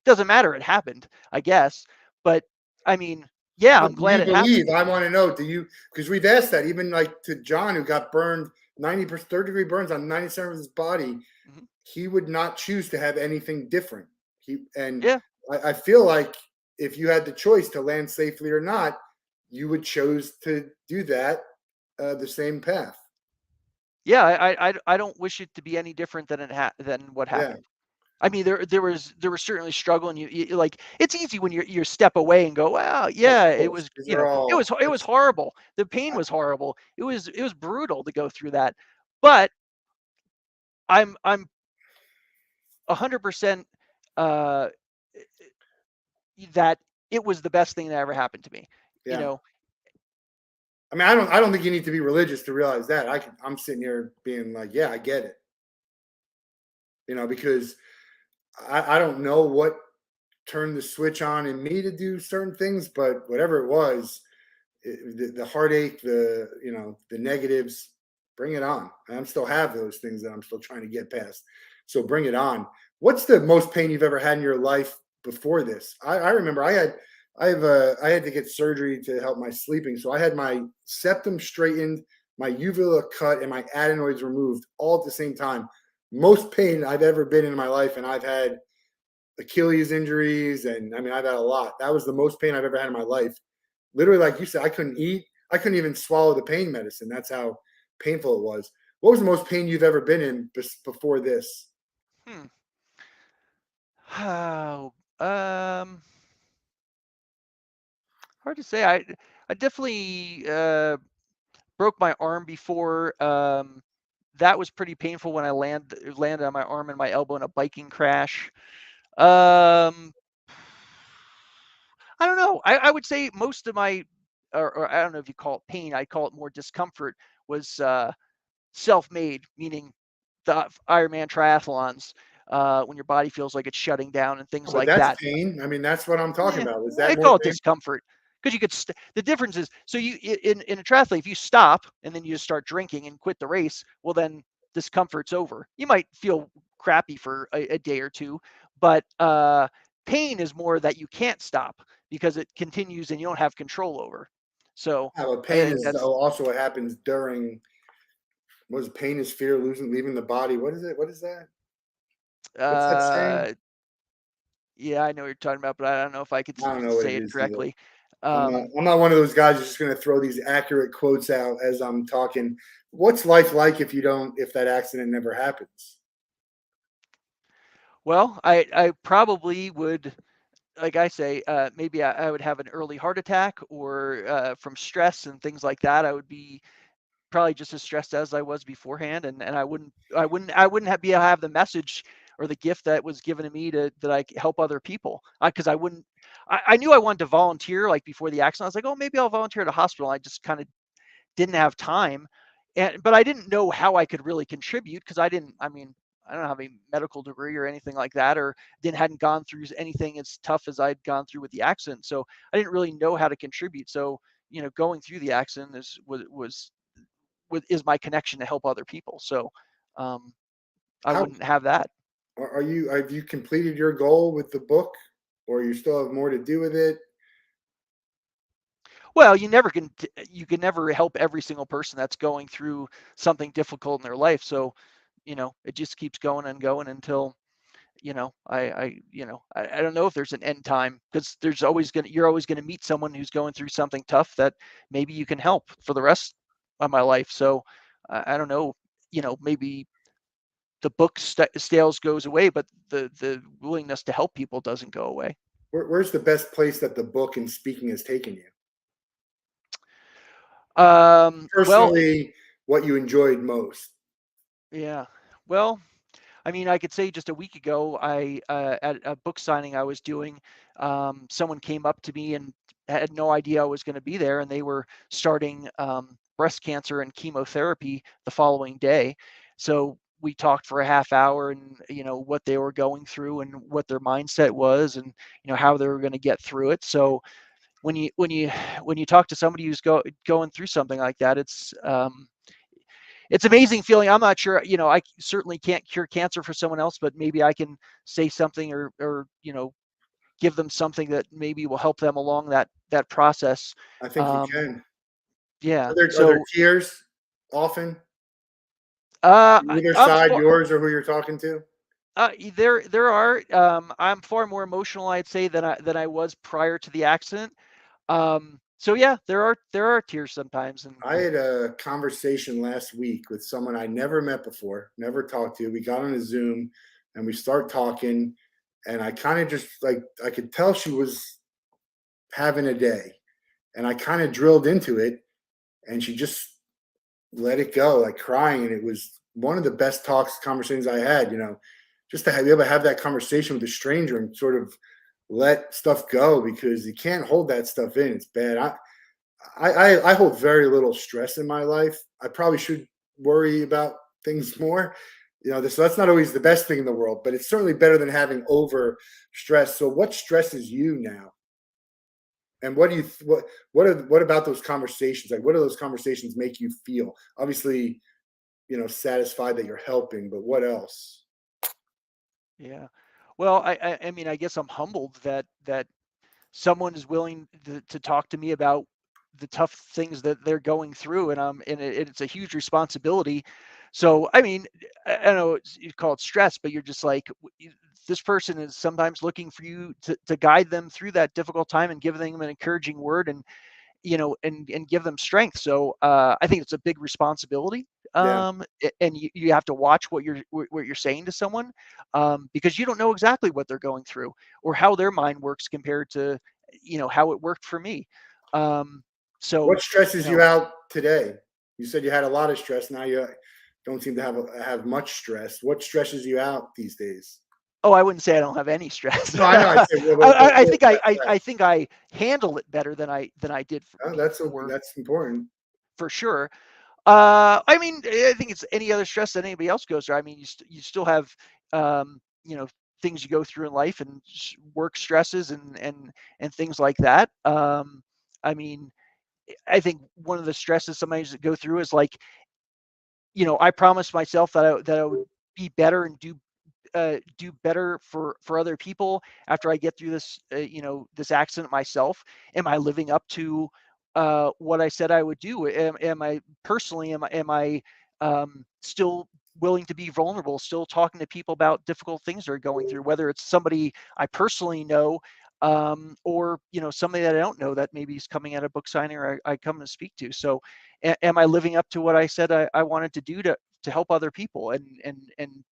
doesn't matter. It happened, I guess. But I mean, yeah, I'm What do glad you it happened. believe? I want to know. Do you? Because we've asked that even like to John, who got burned 90%, third-degree burns on 97% of his body. Mhm. He would not choose to have anything different. And Yeah, I feel like if you had the choice to land safely or not, you would choose to do that the same path. yeah. I don't wish it to be any different than than what Yeah, happened. I mean, there was certainly struggle, and you like it's easy when you step away and go, well, of yeah, it course. was These are it was horrible. The pain was horrible. It was brutal to go through that, but I'm 100% uh, that it was the best thing that ever happened to me. You yeah. know, I mean, I don't think you need to be religious to realize that. I'm sitting here being like, yeah, I get it. Because I don't know what turned the switch on in me to do certain things, but whatever it was, the heartache, the negatives, bring it on. I'm still have those things that I'm still trying to get past. So bring it on. What's the most pain you've ever had in your life before this? I remember I had to get surgery to help my sleeping. So I had my septum straightened, my uvula cut, and my adenoids removed all at the same time. Most pain I've ever been in my life, and I've had Achilles injuries, and I mean I've had a lot. That was the most pain I've ever had in my life. Literally, like you said, I couldn't eat. I couldn't even swallow the pain medicine. That's how painful it was. What was the most pain you've ever been in before this? hmm. How hard to say. I definitely broke my arm before. That was pretty painful when I landed on my arm and my elbow in a biking crash. Um, I don't know. I would say most of my, or I don't know if you call it pain. I call it more discomfort. Was self-made, meaning the Ironman triathlons, when your body feels like it's shutting down and Oh, things but like that's that. pain. I mean, that's what I'm talking Yeah, about. Is I that more call it pain? discomfort because you could. The difference is, so in a triathlon, if you stop and then you just start drinking and quit the race, well then discomfort's over. You might feel crappy for a day or two, but pain is more that you can't stop because it continues and you don't have control over. So Yeah, but I pain think is that's also what happens during. What is pain is fear leaving the body. What is it? What is that? What's that saying? uh, yeah, I know what you're talking about, but I don't know if I could I don't know what say it it is either. correctly. I'm not. Um, I'm not one of those guys who's just going to throw these accurate quotes out as I'm talking. What's life like if you don't? If that accident never happens? well, I probably would, like I say, maybe I would have an early heart attack or from stress and things like that. I would be probably just as stressed as I was beforehand, and I wouldn't have be able to have the message or the gift that was given to me to that I help other people. Because I wouldn't. I knew I wanted to volunteer like before the accident. I was like, oh, maybe I'll volunteer at a hospital. I just kind of didn't have time, but I didn't know how I could really contribute because I didn't. I mean, I don't have a medical degree or anything like that, or then hadn't gone through anything as tough as I'd gone through with the accident. So I didn't really know how to contribute. So going through the accident is my connection to help other people. So um, I How wouldn't have that. are you? Have you completed your goal with the book, or you still have more to do with it? Well, you can never help every single person that's going through something difficult in their life. So it just keeps going and going until I don't know if there's an end time because you're always gonna meet someone who's going through something tough that maybe you can help for the rest of my life. So I don't know, maybe the book sales goes away, but the willingness to help people doesn't go away. Where's the best place that the book and speaking has taken you? Well, Personally, what you enjoyed most? yeah. Well, I mean, I could say just a week ago, at a book signing I was doing, someone came up to me and had no idea I was going to be there, and they were starting breast cancer and chemotherapy the following day. So we talked for a half hour, and what they were going through and what their mindset was, and how they were going to get through it. So when you talk to somebody who's going through something like that, it's amazing feeling. I'm not sure, I certainly can't cure cancer for someone else, but maybe I can say something or give them something that maybe will help them along that process. I think you Um, can. yeah. Are there So tears often? Either I'm side, far, yours or who you're talking to? there are, I'm far more emotional, I'd say, than I was prior to the accident. So yeah, there are tears sometimes. And I had a conversation last week with someone I never met before, never talked to. We got on a Zoom and we start talking, and I kind of just like I could tell she was having a day, and I kind of drilled into it, and she just let it go, like crying, and it was one of the best talks conversations I had. Just to be able to have that conversation with a stranger and sort of let stuff go because you can't hold that stuff in. It's bad. I hold very little stress in my life. I probably should worry about things more. So that's not always the best thing in the world, but it's certainly better than having over stress. So what stresses you now? And what do you what about those conversations? Like what do those conversations make you feel? Obviously, satisfied that you're helping, but what else? yeah, well, I mean, I guess I'm humbled that someone is willing to talk to me about the tough things that they're going through, and it's a huge responsibility. So I mean, I know you call it stress, but you're just like, this person is sometimes looking for you to guide them through that difficult time and give them an encouraging word, and give them strength. So I think it's a big responsibility. Yeah. And you have to watch what you're saying to someone, because you don't know exactly what they're going through or how their mind works compared to how it worked for me. Um, What so you stresses you know, out today? You said you had a lot of stress. Now you don't seem to have much stress. What stresses you out these days? oh, I wouldn't say I don't have any stress. No, I know. I I, said, well, I I think I, what's I that? I think I handle it better than I did Oh, before, that's important. for sure. I mean, I think it's any other stress that anybody else goes through. I mean, you still have, um, you know, things you go through in life, and work stresses, and things like that. I mean, I think one of the stresses somebody that go through is like, I promised myself that I would be better and do better for other people after I get through this accident myself. Am I living up to what I said I would do? Am I personally? Am I still willing to be vulnerable? Still talking to people about difficult things they're going through, whether it's somebody I personally know, or somebody that I don't know that maybe is coming at a book signing, or I come to speak to. So, am I living up to what I said I wanted to do to help other people and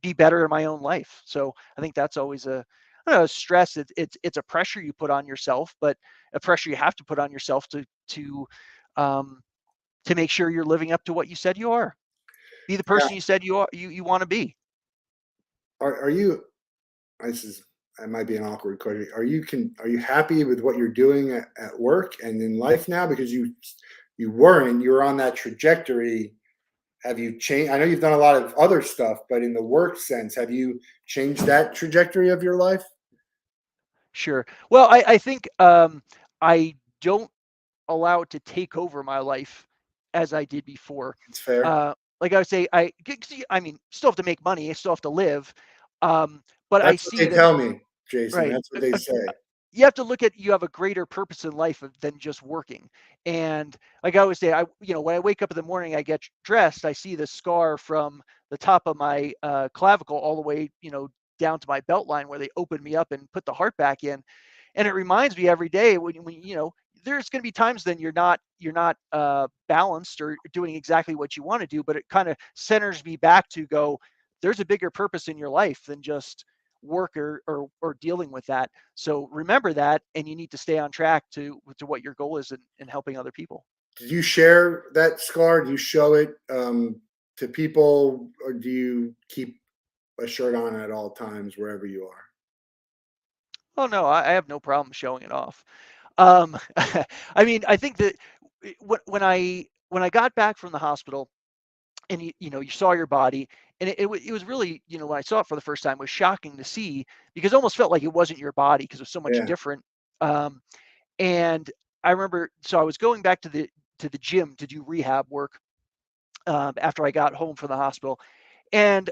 be better in my own life? So I think that's always I don't know, stress. It's a pressure you put on yourself, but a pressure you have to put on yourself um, to make sure you're living up to what you said you are. Be the Yeah. person you said you want to be. Are you? This is. It might be an awkward question. Are you happy with what you're doing at work and in life now? Because you weren't. You were on that trajectory. Have you changed? I know you've done a lot of other stuff, but in the work sense, have you changed that trajectory of your life? Sure. Well, I think I don't allow it to take over my life as I did before. It's fair. Like I would say, I mean, still have to make money, I still have to live, but I That's what see they that, tell me, Jason. right. That's what they say. You have to look at, you have a greater purpose in life than just working. And like I always say, when I wake up in the morning, I get dressed, I see the scar from the top of my clavicle all the way, down to my belt line where they opened me up and put the heart back in. And it reminds me every day when there's going to be times then you're not balanced or doing exactly what you want to do, but it kind of centers me back to go, there's a bigger purpose in your life than just work or dealing with that. So remember that, and you need to stay on track to what your goal is in helping other people. Do you share that scar? Do you show it to people, or do you keep a shirt on at all times wherever you are? Oh no, I have no problem showing it off. Um, I mean, I think that when I got back from the hospital, and you saw your body, and it was really, when I saw it for the first time, it was shocking to see, because it almost felt like it wasn't your body because it was so much Yeah, different. Um, and I remember, so I was going back to the gym to do rehab work, after I got home from the hospital, and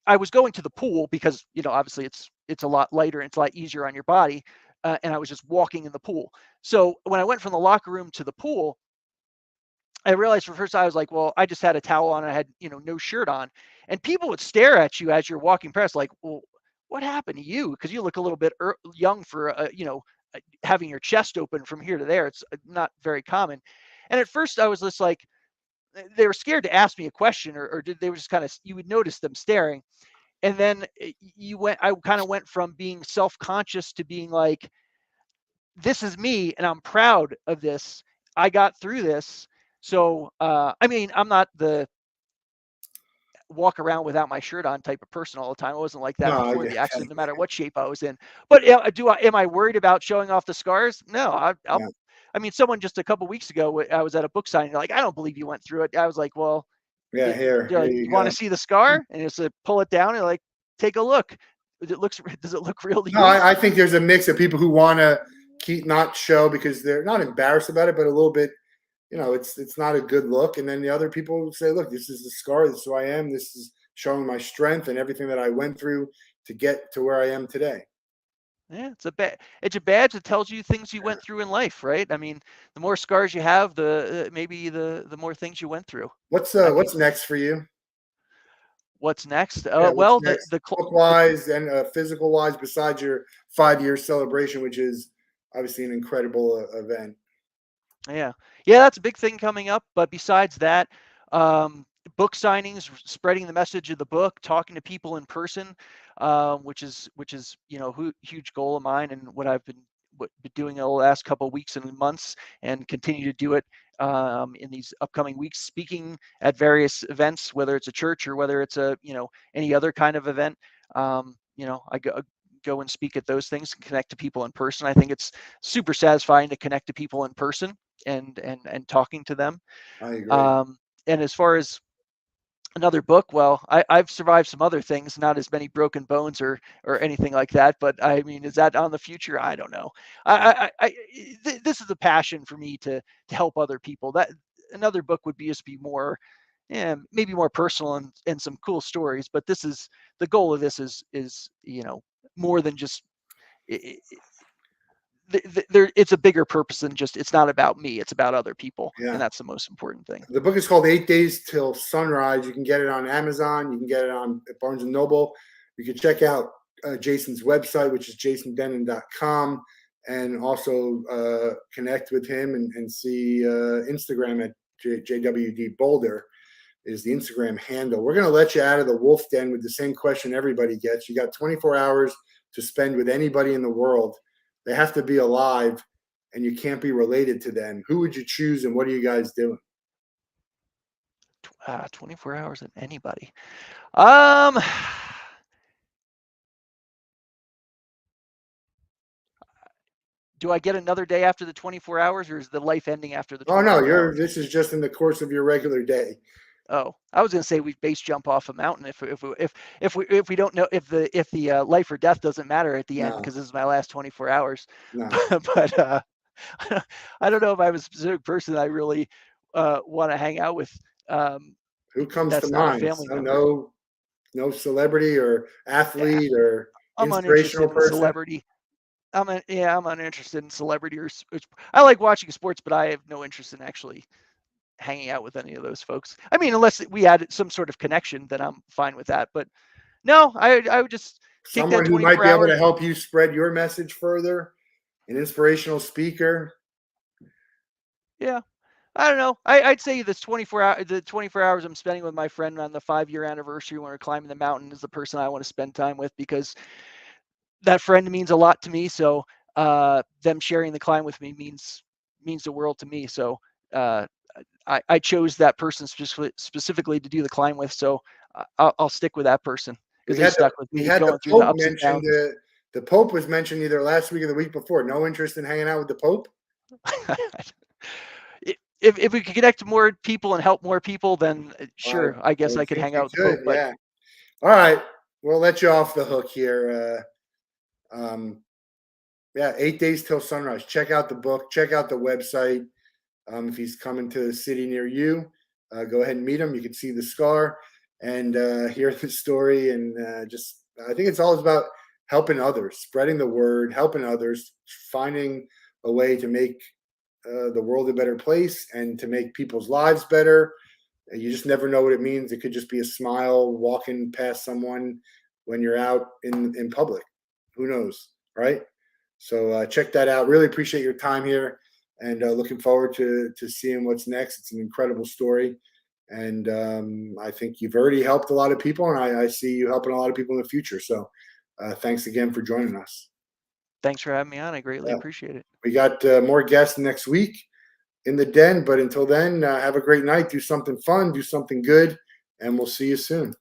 I was going to the pool because obviously it's a lot lighter and it's a lot easier on your body, and I was just walking in the pool. So when I went from the locker room to the pool, I realized for the first time, I was like, well, I just had a towel on. I had, no shirt on. And people would stare at you as you're walking past, like, well, what happened to you? Because you look a little bit young for, having your chest open from here to there. It's not very common. And at first I was just like, they were scared to ask me a question, or did they were just kind of, you would notice them staring. And then I kind of went from being self-conscious to being like, this is me and I'm proud of this. I got through this. So, I mean, I'm not the walk around without my shirt on type of person all the time. I wasn't like that no, I before get the that. accident, no matter what shape I was in. But am I worried about showing off the scars? No, Yeah, I mean, someone just a couple weeks ago, I was at a book signing. They're like, I don't believe you went through it. I was like, well, yeah. they're Here like, you you want go. to see the scar? And it's a pull it down and like, take a look. Does it look real to No, you? I think there's a mix of people who want to keep not show because they're not embarrassed about it, but a little bit. It's not a good look. And then the other people say, look, this is the scar. This is who I am. This is showing my strength and everything that I went through to get to where I am today. Yeah, it's a badge that tells you things you went through in life, right? I mean, the more scars you have, the maybe the more things you went through. I think. What's next for you? What's next? Yeah, what's Well, next, book wise and physical wise, besides your 5 year celebration, which is obviously an incredible event. yeah, yeah, that's a big thing coming up. But besides that, um, book signings, spreading the message of the book, talking to people in person, which is huge goal of mine, and what I've been doing the last couple of weeks and months, and continue to do it in these upcoming weeks, speaking at various events, whether it's a church or whether it's a any other kind of event. I go and speak at those things and connect to people in person. I think it's super satisfying to connect to people in person and talking to them. I agree. Um, and as far as another book, well, I've survived some other things, not as many broken bones or anything like that. But I mean, is that on the future? I don't know. This is a passion for me to help other people. That another book would be just be more, yeah, maybe more personal and some cool stories. But this is the goal of this is more than just. It's a bigger purpose than just, it's not about me, it's about other people, and Yeah. that's the most important thing. The book is called 8 Days Till Sunrise. You can get it on Amazon. You can get it on Barnes and Noble. You can check out Jason's website, which is jasondennen.com, and also connect with him and see Instagram at JWD Boulder is the Instagram handle. We're going to let you out of the Wolff Den with the same question everybody gets. You got 24 hours to spend with anybody in the world. They have to be alive, and you can't be related to them. Who would you choose, and what are you guys doing? 24 hours in anybody. Um, do I get another day after the 24 hours, or is the life ending after the Oh no, 24 you're. hours? This is just in the course of your regular day. Oh, I was going to say we base jump off a mountain if we don't know if the life or death doesn't matter at the end, No, because this is my last 24 hours. no. But I don't know if I have a specific person that I really want to hang out with. Um, Who comes to that's not a mind? family So member. no celebrity or Yeah, athlete or I'm inspirational uninterested in person. celebrity. I'm uninterested in celebrity or I like watching sports, but I have no interest in actually hanging out with any of those folks. I mean, unless we had some sort of connection, then I'm fine with that. But no, I would just take that Someone who might 24 be able to hours. help you spread your message further. An inspirational speaker. Yeah. I don't know. I'd say the 24 hours I'm spending with my friend on the 5-year anniversary when we're climbing the mountain is the person I want to spend time with, because that friend means a lot to me. So them sharing the climb with me means the world to me. So uh, I chose that person specifically to do the climb with. So I'll stick with that person because they stuck with We me had the going through the Pope ups and mentioned. downs. The Pope was mentioned either last week or the week before. No interest in hanging out with the Pope. If we could connect to more people and help more people, then I, sure, I I guess would I could think hang you out with the could. Pope. But Yeah. All right. We'll let you off the hook here. Yeah, 8 days till sunrise. Check out the book. Check out the website. If he's coming to a city near you, go ahead and meet him. You can see the scar and hear the story. And I think it's all about helping others, spreading the word, helping others, finding a way to make the world a better place and to make people's lives better. You just never know what it means. It could just be a smile walking past someone when you're out in public. Who knows, right? So check that out. Really appreciate your time here, and looking forward to seeing what's next. It's an incredible story, and I think you've already helped a lot of people, and I see you helping a lot of people in the future. So thanks again for joining us. thanks for having me on. I greatly Yeah. appreciate it. We got more guests next week in the den, but until then, have a great night. Do something fun, do something good, and we'll see you soon.